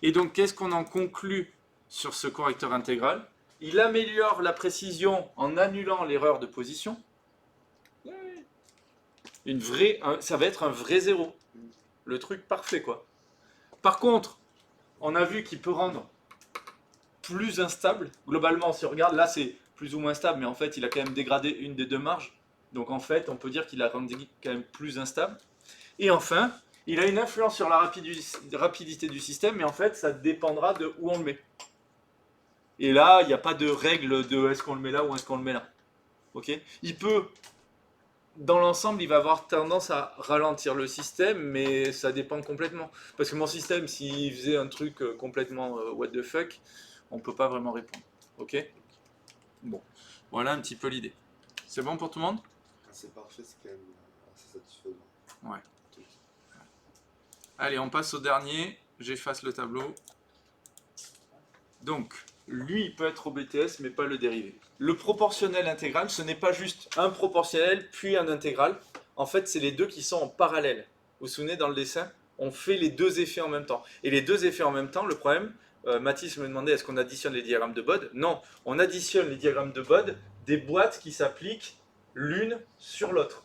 Et donc, qu'est-ce qu'on en conclut sur ce correcteur intégral? Il améliore la précision en annulant l'erreur de position. Ça va être un vrai 0. Le truc parfait, quoi. Par contre, on a vu qu'il peut rendre plus instable. Globalement, si on regarde, là, c'est plus ou moins stable, mais en fait, il a quand même dégradé une des deux marges. Donc, en fait, on peut dire qu'il a rendu quand même plus instable. Et enfin, Il a une influence sur la rapidité du système, mais en fait, ça dépendra de où on le met. Et là, il n'y a pas de règle de est-ce qu'on le met là ou est-ce qu'on le met là. Ok? Il peut, dans l'ensemble, il va avoir tendance à ralentir le système, mais ça dépend complètement. Parce que mon système, s'il faisait un truc complètement what the fuck, on ne peut pas vraiment répondre. Ok? Bon, voilà un petit peu l'idée. C'est bon pour tout le monde? C'est parfait, c'est quand même assez satisfaisant. Ouais. Allez, on passe au dernier. J'efface le tableau. Donc, lui, il peut être au BTS, mais pas le dérivé. Le proportionnel intégral, ce n'est pas juste un proportionnel puis un intégral. En fait, c'est les deux qui sont en parallèle. Vous vous souvenez, dans le dessin, on fait les deux effets en même temps. Et les deux effets en même temps, le problème, Mathis me demandait, est-ce qu'on additionne les diagrammes de Bode? Non, on additionne les diagrammes de Bode des boîtes qui s'appliquent l'une sur l'autre.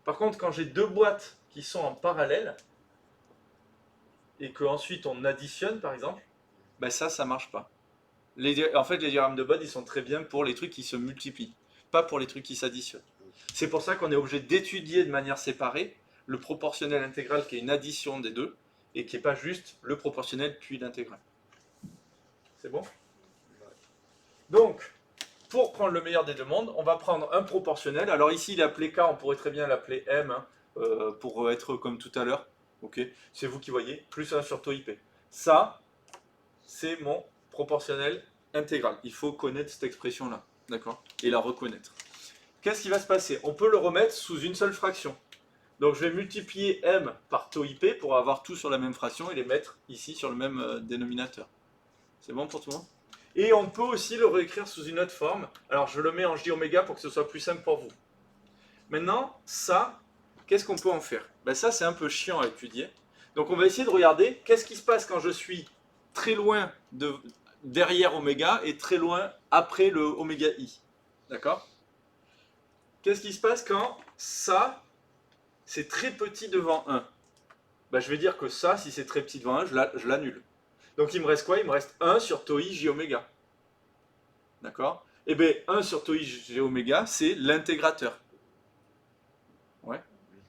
Par contre, quand j'ai deux boîtes qui sont en parallèle, et qu'ensuite on additionne, par exemple, ben ça marche pas. En fait, les diagrammes de Bode, ils sont très bien pour les trucs qui se multiplient, pas pour les trucs qui s'additionnent. C'est pour ça qu'on est obligé d'étudier de manière séparée le proportionnel intégral qui est une addition des deux, et qui n'est pas juste le proportionnel puis l'intégrale. C'est bon? Donc, pour prendre le meilleur des deux mondes, on va prendre un proportionnel. Alors ici, il est appelé K, on pourrait très bien l'appeler M, hein, pour être comme tout à l'heure. Okay, c'est vous qui voyez, plus 1 sur taux IP. Ça, c'est mon proportionnel intégral. Il faut connaître cette expression-là, d'accord? Et la reconnaître. Qu'est-ce qui va se passer? On peut le remettre sous une seule fraction. Donc je vais multiplier M par taux IP pour avoir tout sur la même fraction et les mettre ici sur le même dénominateur. C'est bon pour tout le monde? Et on peut aussi le réécrire sous une autre forme. Alors je le mets en J oméga pour que ce soit plus simple pour vous. Maintenant, ça, qu'est-ce qu'on peut en faire? Ben ça, c'est un peu chiant à étudier. Donc on va essayer de regarder qu'est-ce qui se passe quand je suis très loin derrière oméga et très loin après le oméga i. D'accord? Qu'est-ce qui se passe quand ça, c'est très petit devant 1? Ben, je vais dire que ça, si c'est très petit devant 1, je l'annule. Donc il me reste quoi? Il me reste 1 sur tau i j oméga. D'accord? Et bien 1 sur tau i j oméga, c'est l'intégrateur. Ouais.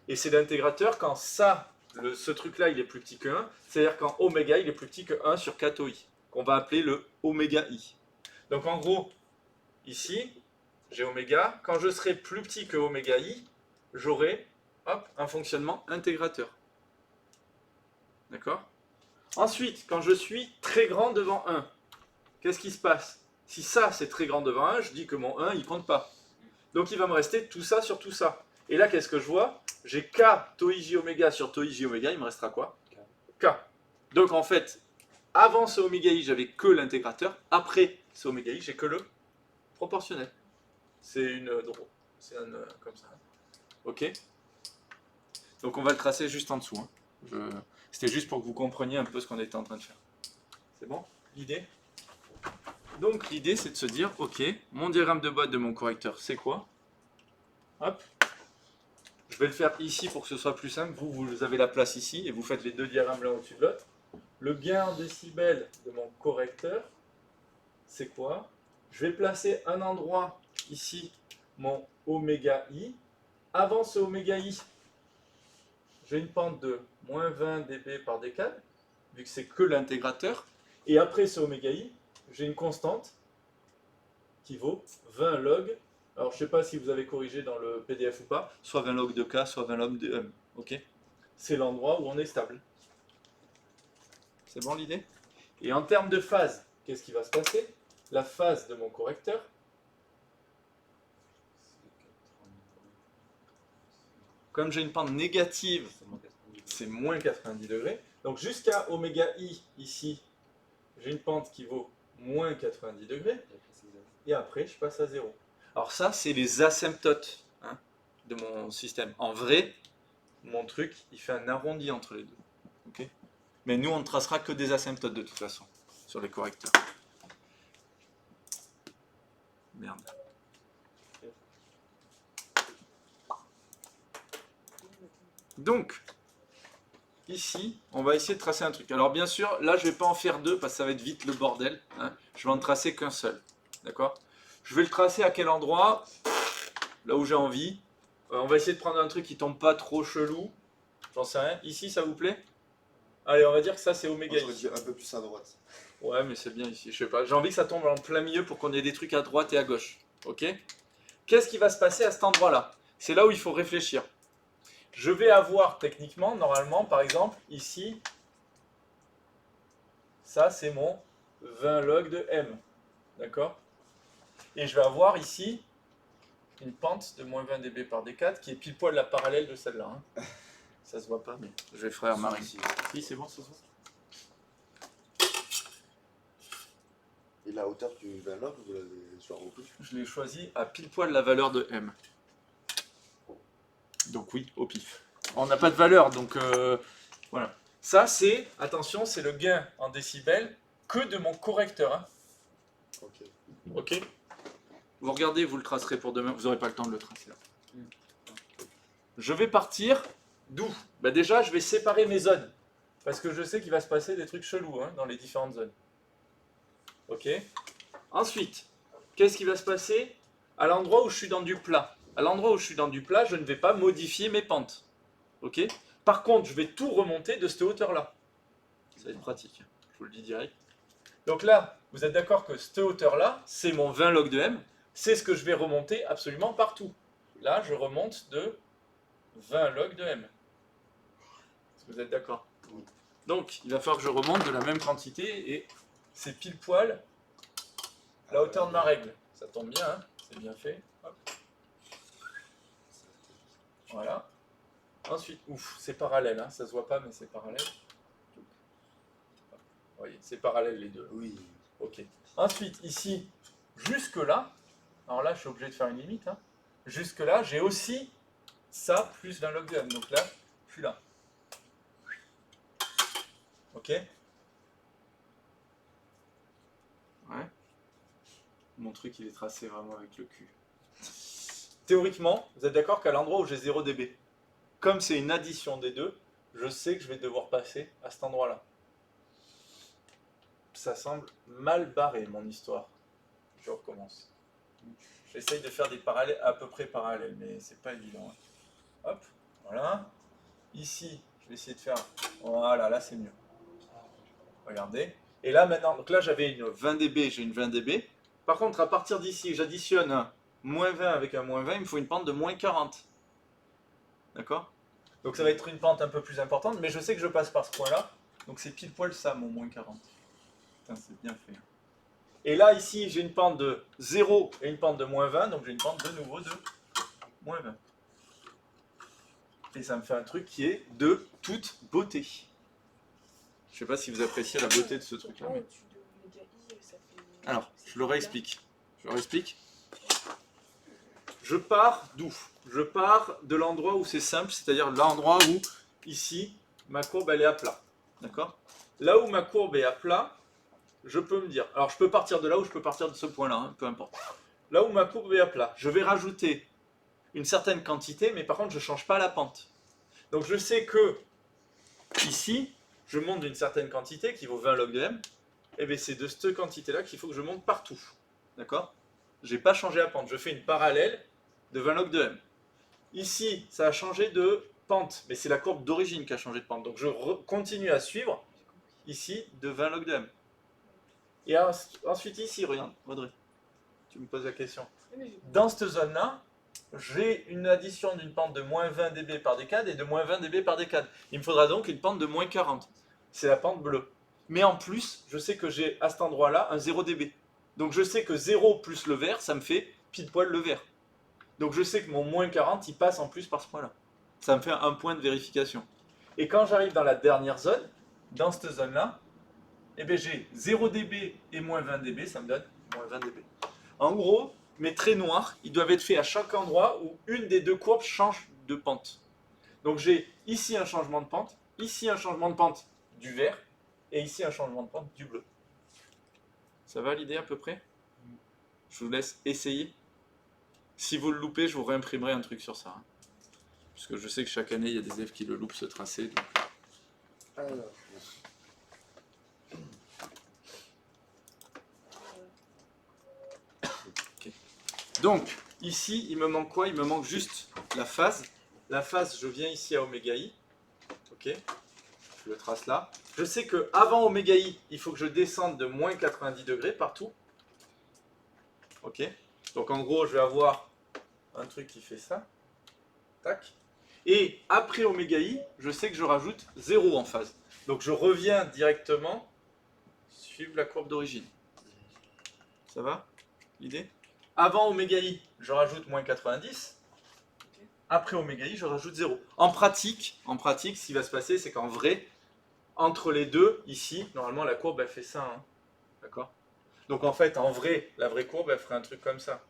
Et c'est l'intégrateur quand ça, ce truc-là, il est plus petit que 1, c'est-à-dire quand oméga, il est plus petit que 1 sur k tau i, qu'on va appeler le oméga i. Donc en gros, ici, j'ai oméga. Quand je serai plus petit que oméga i, j'aurai un fonctionnement intégrateur. D'accord? Ensuite, quand je suis très grand devant 1, qu'est-ce qui se passe? Si ça, c'est très grand devant 1, je dis que mon 1, il compte pas. Donc il va me rester tout ça sur tout ça. Et là, qu'est-ce que je vois? J'ai K tau i j oméga sur tau i j oméga, il me restera quoi? K. Donc en fait, avant ce oméga i, j'avais que l'intégrateur. Après ce oméga i, j'ai que le proportionnel. C'est une comme ça. Ok? Donc on va le tracer juste en dessous. Hein. C'était juste pour que vous compreniez un peu ce qu'on était en train de faire. C'est bon? L'idée? Donc l'idée, c'est de se dire, ok, mon diagramme de Bode de mon correcteur, c'est quoi? Hop. Je vais le faire ici pour que ce soit plus simple. Vous avez la place ici et vous faites les deux diagrammes l'un au-dessus de l'autre. Le gain en décibels de mon correcteur, c'est quoi? Je vais placer un endroit ici, mon oméga i. Avant ce oméga i, j'ai une pente de moins 20 dB par décade, vu que c'est que l'intégrateur. Et après ce oméga i, j'ai une constante qui vaut 20 log. Alors, je ne sais pas si vous avez corrigé dans le PDF ou pas, soit 20 log de K, soit 20 log de M. Ok? C'est l'endroit où on est stable. C'est bon l'idée? Et en termes de phase, qu'est-ce qui va se passer? La phase de mon correcteur, comme j'ai une pente négative, c'est moins 90 degrés. Donc jusqu'à oméga i, ici, j'ai une pente qui vaut moins 90 degrés. Et après, je passe à 0. Alors ça, c'est les asymptotes de mon système. En vrai, mon truc, il fait un arrondi entre les deux. Okay? Mais nous, on ne tracera que des asymptotes de toute façon, sur les correcteurs. Merde. Donc, ici, on va essayer de tracer un truc. Alors bien sûr, là, je ne vais pas en faire deux, parce que ça va être vite le bordel. Hein. Je vais en tracer qu'un seul. D'accord? Je vais le tracer à quel endroit? Là où j'ai envie. On va essayer de prendre un truc qui tombe pas trop chelou. J'en sais rien. Ici, ça vous plaît? Allez, on va dire que ça, c'est oméga Moi, j'aurais i. dit un peu plus à droite. Ouais, mais c'est bien ici. Je sais pas. J'ai envie que ça tombe en plein milieu pour qu'on ait des trucs à droite et à gauche. Ok? Qu'est-ce qui va se passer à cet endroit-là? C'est là où il faut réfléchir. Je vais avoir techniquement, normalement, par exemple, ici, ça, c'est mon 20 log de m. D'accord? Et je vais avoir ici une pente de moins 20 dB par D4 qui est pile poil la parallèle de celle-là. Hein. Ça se voit pas, mais je vais faire Marie. Ici. Si, c'est bon, ça se voit. Et la hauteur du 20 log, vous l'avez genre au plus. Je l'ai choisi à pile poil la valeur de m. Donc oui, au pif. On n'a pas de valeur, donc voilà. Ça, c'est, attention, c'est le gain en décibels que de mon correcteur. Hein. Ok. Ok. Vous regardez, vous le tracerez pour demain. Vous n'aurez pas le temps de le tracer là. Je vais partir d'où? Bah déjà, je vais séparer mes zones. Parce que je sais qu'il va se passer des trucs chelous hein, dans les différentes zones. Ok. Ensuite, qu'est-ce qui va se passer à l'endroit où je suis dans du plat? À l'endroit où je suis dans du plat, je ne vais pas modifier mes pentes. Ok. Par contre, je vais tout remonter de cette hauteur-là. Ça va être pratique. Je vous le dis direct. Donc là, vous êtes d'accord que cette hauteur-là, c'est mon 20 log de m. C'est ce que je vais remonter absolument partout. Là, je remonte de 20 log de m. Est-ce que vous êtes d'accord? Donc, il va falloir que je remonte de la même quantité et c'est pile poil la hauteur de ma règle. Ça tombe bien, hein, c'est bien fait. Hop. Voilà. Ensuite, ouf, c'est parallèle, hein, ça se voit pas, mais c'est parallèle. Vous voyez, c'est parallèle les deux. Oui. Ok. Ensuite, ici, jusque là, alors là, je suis obligé de faire une limite. Hein. Jusque là, j'ai aussi ça plus 20 log de m. Donc là, je suis là. Ok. Ouais. Mon truc, il est tracé vraiment avec le cul. Théoriquement, vous êtes d'accord qu'à l'endroit où j'ai 0 dB, comme c'est une addition des deux, je sais que je vais devoir passer à cet endroit-là. Ça semble mal barré, mon histoire. Je recommence. J'essaye de faire des parallèles à peu près parallèles, mais c'est pas évident. Hein. Hop, voilà. Ici, je vais essayer de faire... Voilà, là c'est mieux. Regardez. Et là maintenant, donc là j'avais une 20 dB, j'ai une 20 dB. Par contre, à partir d'ici, j'additionne un moins 20 avec un moins 20, il me faut une pente de moins 40. D'accord? Donc ça va être une pente un peu plus importante, mais je sais que je passe par ce point-là. Donc c'est pile poil ça, mon moins 40. Putain, c'est bien fait. Et là, ici, j'ai une pente de 0 et une pente de moins 20, donc j'ai une pente de nouveau de moins 20. Et ça me fait un truc qui est de toute beauté. Je ne sais pas si vous appréciez la beauté de ce truc-là. Mais... Alors, je le réexplique. Je pars d'où? Je pars de l'endroit où c'est simple, c'est-à-dire l'endroit où, ici, ma courbe, elle est à plat. D'accord? Là où ma courbe est à plat, je peux me dire... Alors, je peux partir de là ou je peux partir de ce point-là, hein, peu importe. Là où ma courbe est à plat, je vais rajouter une certaine quantité, mais par contre, je ne change pas la pente. Donc, je sais que, ici, je monte d'une certaine quantité, qui vaut 20 log de m, et bien c'est de cette quantité-là qu'il faut que je monte partout. D'accord? Je n'ai pas changé la pente, je fais une parallèle de 20 log de m. Ici, ça a changé de pente, mais c'est la courbe d'origine qui a changé de pente. Donc je continue à suivre, ici, de 20 log de m. Et ensuite ici, regarde, Audrey, tu me poses la question. Dans cette zone-là, j'ai une addition d'une pente de moins 20 dB par décade et de moins 20 dB par décade. Il me faudra donc une pente de moins 40. C'est la pente bleue. Mais en plus, je sais que j'ai à cet endroit-là un 0 dB. Donc je sais que 0 plus le vert, ça me fait pile poil le vert. Donc je sais que mon moins 40, il passe en plus par ce point-là. Ça me fait un point de vérification. Et quand j'arrive dans la dernière zone, dans cette zone-là, eh bien j'ai 0 dB et moins 20 dB, ça me donne moins 20 dB. En gros, mes traits noirs, ils doivent être faits à chaque endroit où une des deux courbes change de pente. Donc j'ai ici un changement de pente, ici un changement de pente du vert, et ici un changement de pente du bleu. Ça va l'idée à peu près? Je vous laisse essayer. Si vous le loupez, je vous réimprimerai un truc sur ça. Hein. Puisque je sais que chaque année, il y a des élèves qui le loupent ce tracé. Donc... Alors. Okay. Donc, ici, il me manque quoi? Il me manque juste la phase. La phase, je viens ici à oméga i. Ok, je le trace là. Je sais que avant oméga i, il faut que je descende de moins 90 degrés partout. Ok, donc en gros, je vais avoir un truc qui fait ça. Tac. Et après oméga i, je sais que je rajoute 0 en phase. Donc je reviens directement suivre la courbe d'origine. Ça va l'idée? Avant oméga i, je rajoute moins 90. Après oméga i, je rajoute 0. En pratique, ce qui va se passer, c'est qu'en vrai, entre les deux, ici, normalement la courbe elle fait ça. Hein. D'accord? Donc en fait, en vrai, la vraie courbe elle ferait un truc comme ça.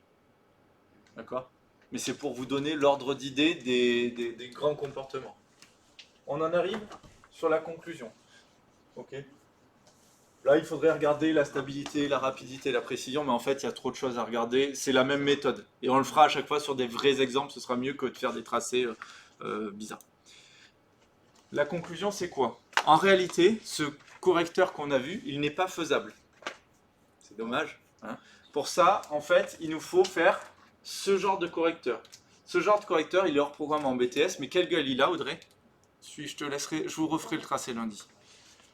D'accord? Mais c'est pour vous donner l'ordre d'idée des grands comportements. On en arrive sur la conclusion. Ok? Là, il faudrait regarder la stabilité, la rapidité, la précision, mais en fait, il y a trop de choses à regarder. C'est la même méthode. Et on le fera à chaque fois sur des vrais exemples, ce sera mieux que de faire des tracés bizarres. La conclusion, c'est quoi? En réalité, ce correcteur qu'on a vu, il n'est pas faisable. C'est dommage. Hein. Pour ça, en fait, il nous faut faire ce genre de correcteur. Ce genre de correcteur, il est hors programme en BTS, mais quelle gueule il a, Audrey? Je vous referai le tracé lundi.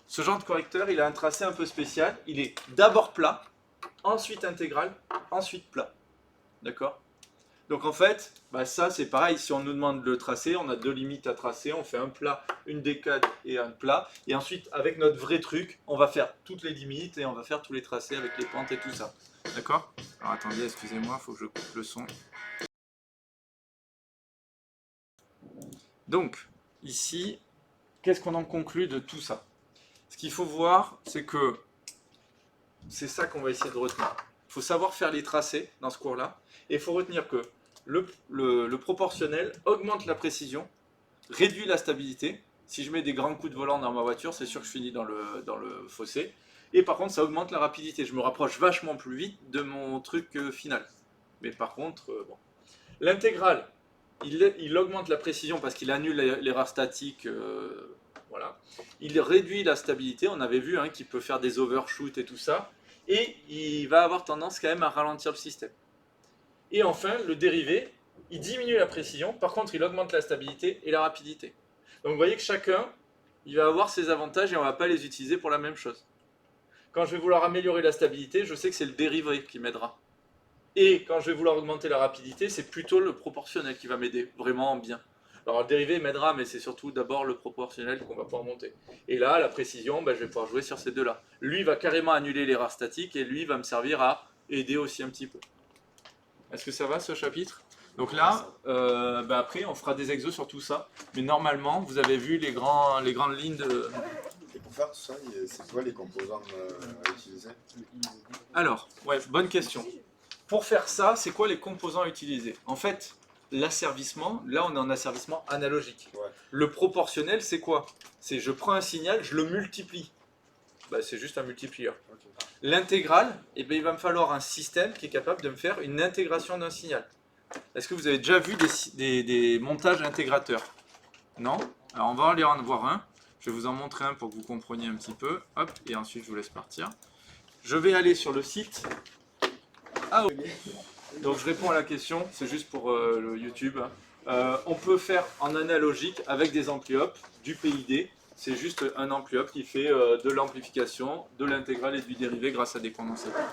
Ce genre de correcteur, il a un tracé un peu spécial. Il est d'abord plat, ensuite intégral, ensuite plat. D'accord? Donc en fait, bah ça c'est pareil. Si on nous demande le tracé, on a deux limites à tracer. On fait un plat, une décade et un plat. Et ensuite, avec notre vrai truc, on va faire toutes les limites et on va faire tous les tracés avec les pentes et tout ça. D'accord? Alors attendez, excusez-moi, il faut que je coupe le son. Donc, ici, qu'est-ce qu'on en conclut de tout ça? Ce qu'il faut voir, c'est que c'est ça qu'on va essayer de retenir. Il faut savoir faire les tracés dans ce cours-là. Et il faut retenir que le proportionnel augmente la précision, réduit la stabilité. Si je mets des grands coups de volant dans ma voiture, c'est sûr que je finis dans le fossé. Et par contre, ça augmente la rapidité. Je me rapproche vachement plus vite de mon truc final. Mais par contre, bon. L'intégrale, il augmente la précision parce qu'il annule l'erreur statique. Voilà. Il réduit la stabilité. On avait vu hein, qu'il peut faire des overshoots et tout ça. Et il va avoir tendance quand même à ralentir le système. Et enfin, le dérivé, il diminue la précision. Par contre, il augmente la stabilité et la rapidité. Donc vous voyez que chacun, il va avoir ses avantages et on ne va pas les utiliser pour la même chose. Quand je vais vouloir améliorer la stabilité, je sais que c'est le dérivé qui m'aidera. Et quand je vais vouloir augmenter la rapidité, c'est plutôt le proportionnel qui va m'aider vraiment bien. Alors le dérivé m'aidera, mais c'est surtout d'abord le proportionnel qu'on va pouvoir monter. Et là, la précision, ben, je vais pouvoir jouer sur ces deux-là. Lui va carrément annuler l'erreur statique et lui va me servir à aider aussi un petit peu. Est-ce que ça va ce chapitre? Donc là, ben après, on fera des exos sur tout ça. Mais normalement, vous avez vu les grandes lignes de... Et pour faire tout ça, c'est quoi les composants à utiliser? Alors, ouais, bonne question. Pour faire ça, c'est quoi les composants à utiliser? En fait, l'asservissement, là on est en asservissement analogique. Ouais. Le proportionnel, c'est quoi? C'est je prends un signal, je le multiplie. Bah, c'est juste un multiplieur. Okay. L'intégrale, eh ben, il va me falloir un système qui est capable de me faire une intégration d'un signal. Est-ce que vous avez déjà vu des montages intégrateurs? Non? Alors on va aller en voir un. Je vais vous en montrer un pour que vous compreniez un petit peu. Hop, et ensuite je vous laisse partir. Je vais aller sur le site. Ah oui. Donc je réponds à la question, c'est juste pour le YouTube. On peut faire en analogique avec des ampli-op, du PID. C'est juste un ampli-op qui fait de l'amplification, de l'intégrale et du dérivé grâce à des condensateurs.